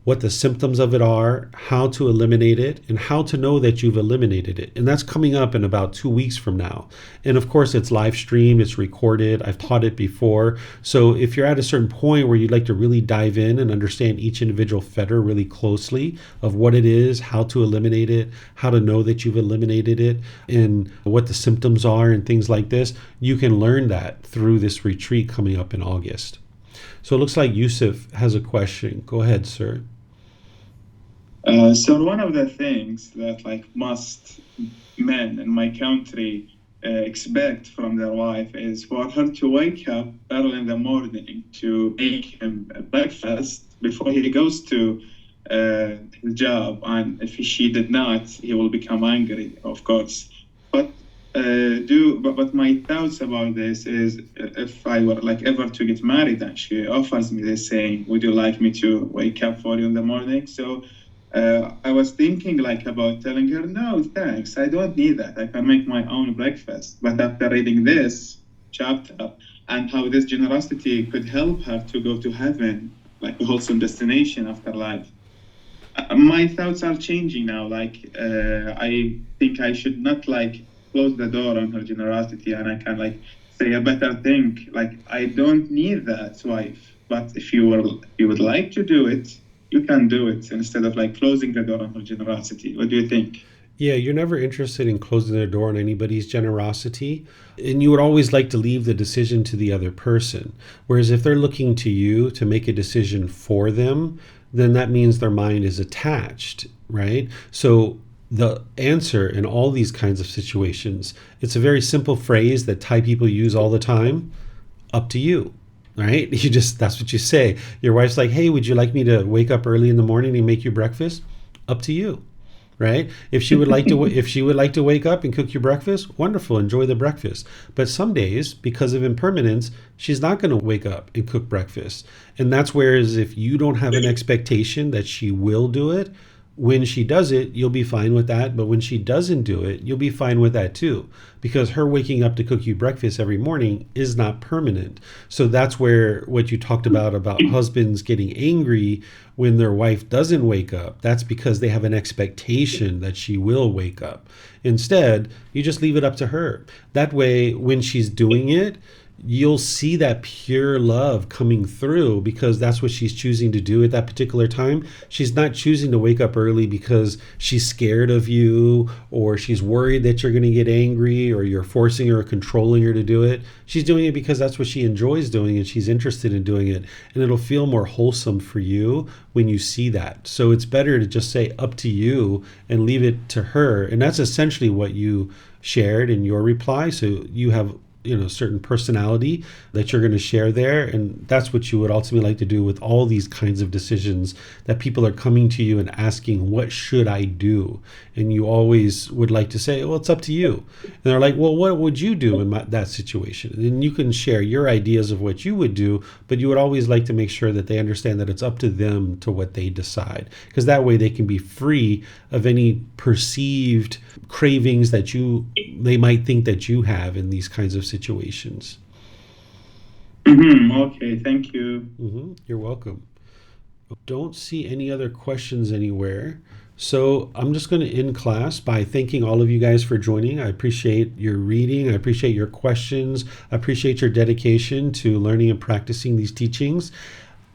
what the symptoms of it are, how to eliminate it, and how to know that you've eliminated it. And that's coming up in about 2 weeks from now. And of course, it's live streamed, it's recorded. I've taught it before. So if you're at a certain point where you'd like to really dive in and understand each individual fetter really closely of what it is, how to eliminate it, how to know that you've eliminated it, and what the symptoms are and things like this, you can learn that through this retreat coming up in August. So it looks like Yusuf has a question. Go ahead, sir. So one of the things that most men in my country expect from their wife is for her to wake up early in the morning to make him breakfast before he goes to his job, and if she did not, he will become angry, of course. But my thoughts about this is, if I were ever to get married and she offers me this, saying, "Would you like me to wake up for you in the morning?" So I was thinking about telling her, "No, thanks. I don't need that. I can make my own breakfast." But after reading this chapter and how this generosity could help her to go to heaven, like a wholesome destination after life, my thoughts are changing now. I think I should not close the door on her generosity, and I can say a better thing. I don't need that wife, but if you would like to do it, you can do it, instead of closing the door on her generosity. What do you think? Yeah, you're never interested in closing the door on anybody's generosity. And you would always like to leave the decision to the other person. Whereas if they're looking to you to make a decision for them, then that means their mind is attached, right? So the answer in all these kinds of situations, it's a very simple phrase that Thai people use all the time: up to you. Right? That's what you say. Your wife's like, "Hey, would you like me to wake up early in the morning and make you breakfast?" Up to you. Right? If she would like to wake up and cook you breakfast, wonderful, enjoy the breakfast. But some days, because of impermanence, she's not going to wake up and cook breakfast. And that's whereas if you don't have an expectation that she will do it, when she does it, you'll be fine with that. But when she doesn't do it, you'll be fine with that too, because her waking up to cook you breakfast every morning is not permanent. So that's where what you talked about husbands getting angry when their wife doesn't wake up, that's because they have an expectation that she will wake up. Instead, you just leave it up to her. That way, when she's doing it, you'll see that pure love coming through, because that's what she's choosing to do at that particular time. She's not choosing to wake up early because she's scared of you, or she's worried that you're going to get angry, or you're forcing her or controlling her to do it. She's doing it because that's what she enjoys doing and she's interested in doing it. And it'll feel more wholesome for you when you see that. So it's better to just say up to you and leave it to her. And that's essentially what you shared in your reply. So you have certain personality that you're going to share there. And that's what you would ultimately like to do with all these kinds of decisions that people are coming to you and asking, "What should I do?" And you always would like to say, "Well, it's up to you." And they're like, "Well, what would you do in that situation?" And you can share your ideas of what you would do, but you would always like to make sure that they understand that it's up to them to what they decide, because that way they can be free of any perceived cravings that they might think that you have in these kinds of situations. Okay, thank you. You're welcome. Don't see any other questions anywhere. So I'm just going to end class by thanking all of you guys for joining. I appreciate your reading. I appreciate your questions. I appreciate your dedication to learning and practicing these teachings.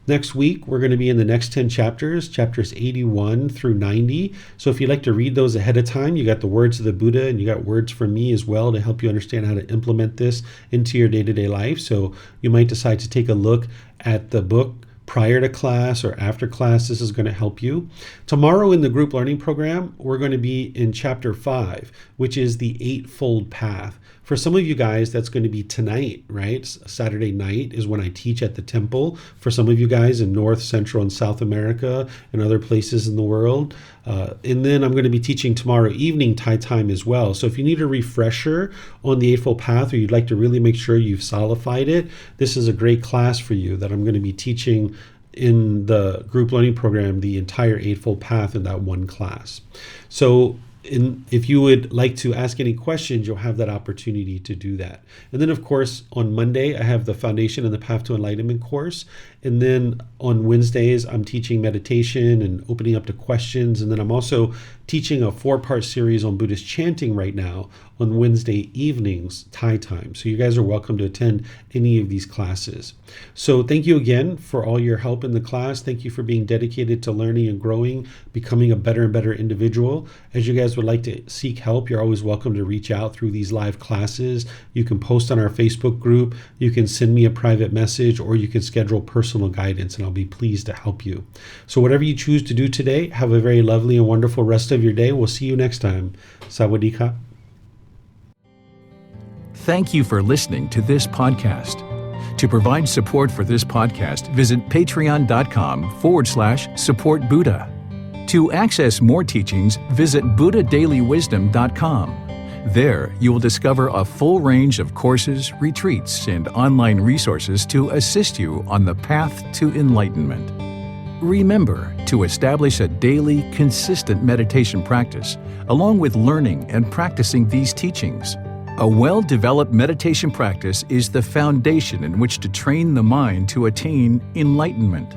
Next week, we're going to be in the next 10 chapters 81 through 90. So if you'd like to read those ahead of time, you got the words of the Buddha and you got words from me as well to help you understand how to implement this into your day-to-day life. So you might decide to take a look at the book prior to class or after class, this is going to help you. Tomorrow in the group learning program, we're going to be in chapter 5, which is the Eightfold Path. For some of you guys, that's going to be tonight, right? Saturday night is when I teach at the temple. For some of you guys in North, Central, and South America and other places in the world. And then I'm going to be teaching tomorrow evening Thai time as well. So if you need a refresher on the Eightfold Path, or you'd like to really make sure you've solidified it, this is a great class for you that I'm going to be teaching in the group learning program, the entire Eightfold Path in that one class. So if you would like to ask any questions, you'll have that opportunity to do that. And then, of course, on Monday, I have the Foundation and the Path to Enlightenment course. And then on Wednesdays, I'm teaching meditation and opening up to questions. And then I'm also teaching a 4-part series on Buddhist chanting right now on Wednesday evenings, Thai time. So you guys are welcome to attend any of these classes. So thank you again for all your help in the class. Thank you for being dedicated to learning and growing, becoming a better and better individual. As you guys would like to seek help, you're always welcome to reach out through these live classes. You can post on our Facebook group, you can send me a private message, or you can schedule personal guidance, and I'll be pleased to help you. So whatever you choose to do today, have a very lovely and wonderful rest of your day. We'll see you next time. Sawadee-ka. Thank you for listening to this podcast. To provide support for this podcast, visit patreon.com/support Buddha. To access more teachings, visit buddhadailywisdom.com. There, you will discover a full range of courses, retreats, and online resources to assist you on the path to enlightenment. Remember to establish a daily, consistent meditation practice, along with learning and practicing these teachings. A well-developed meditation practice is the foundation in which to train the mind to attain enlightenment.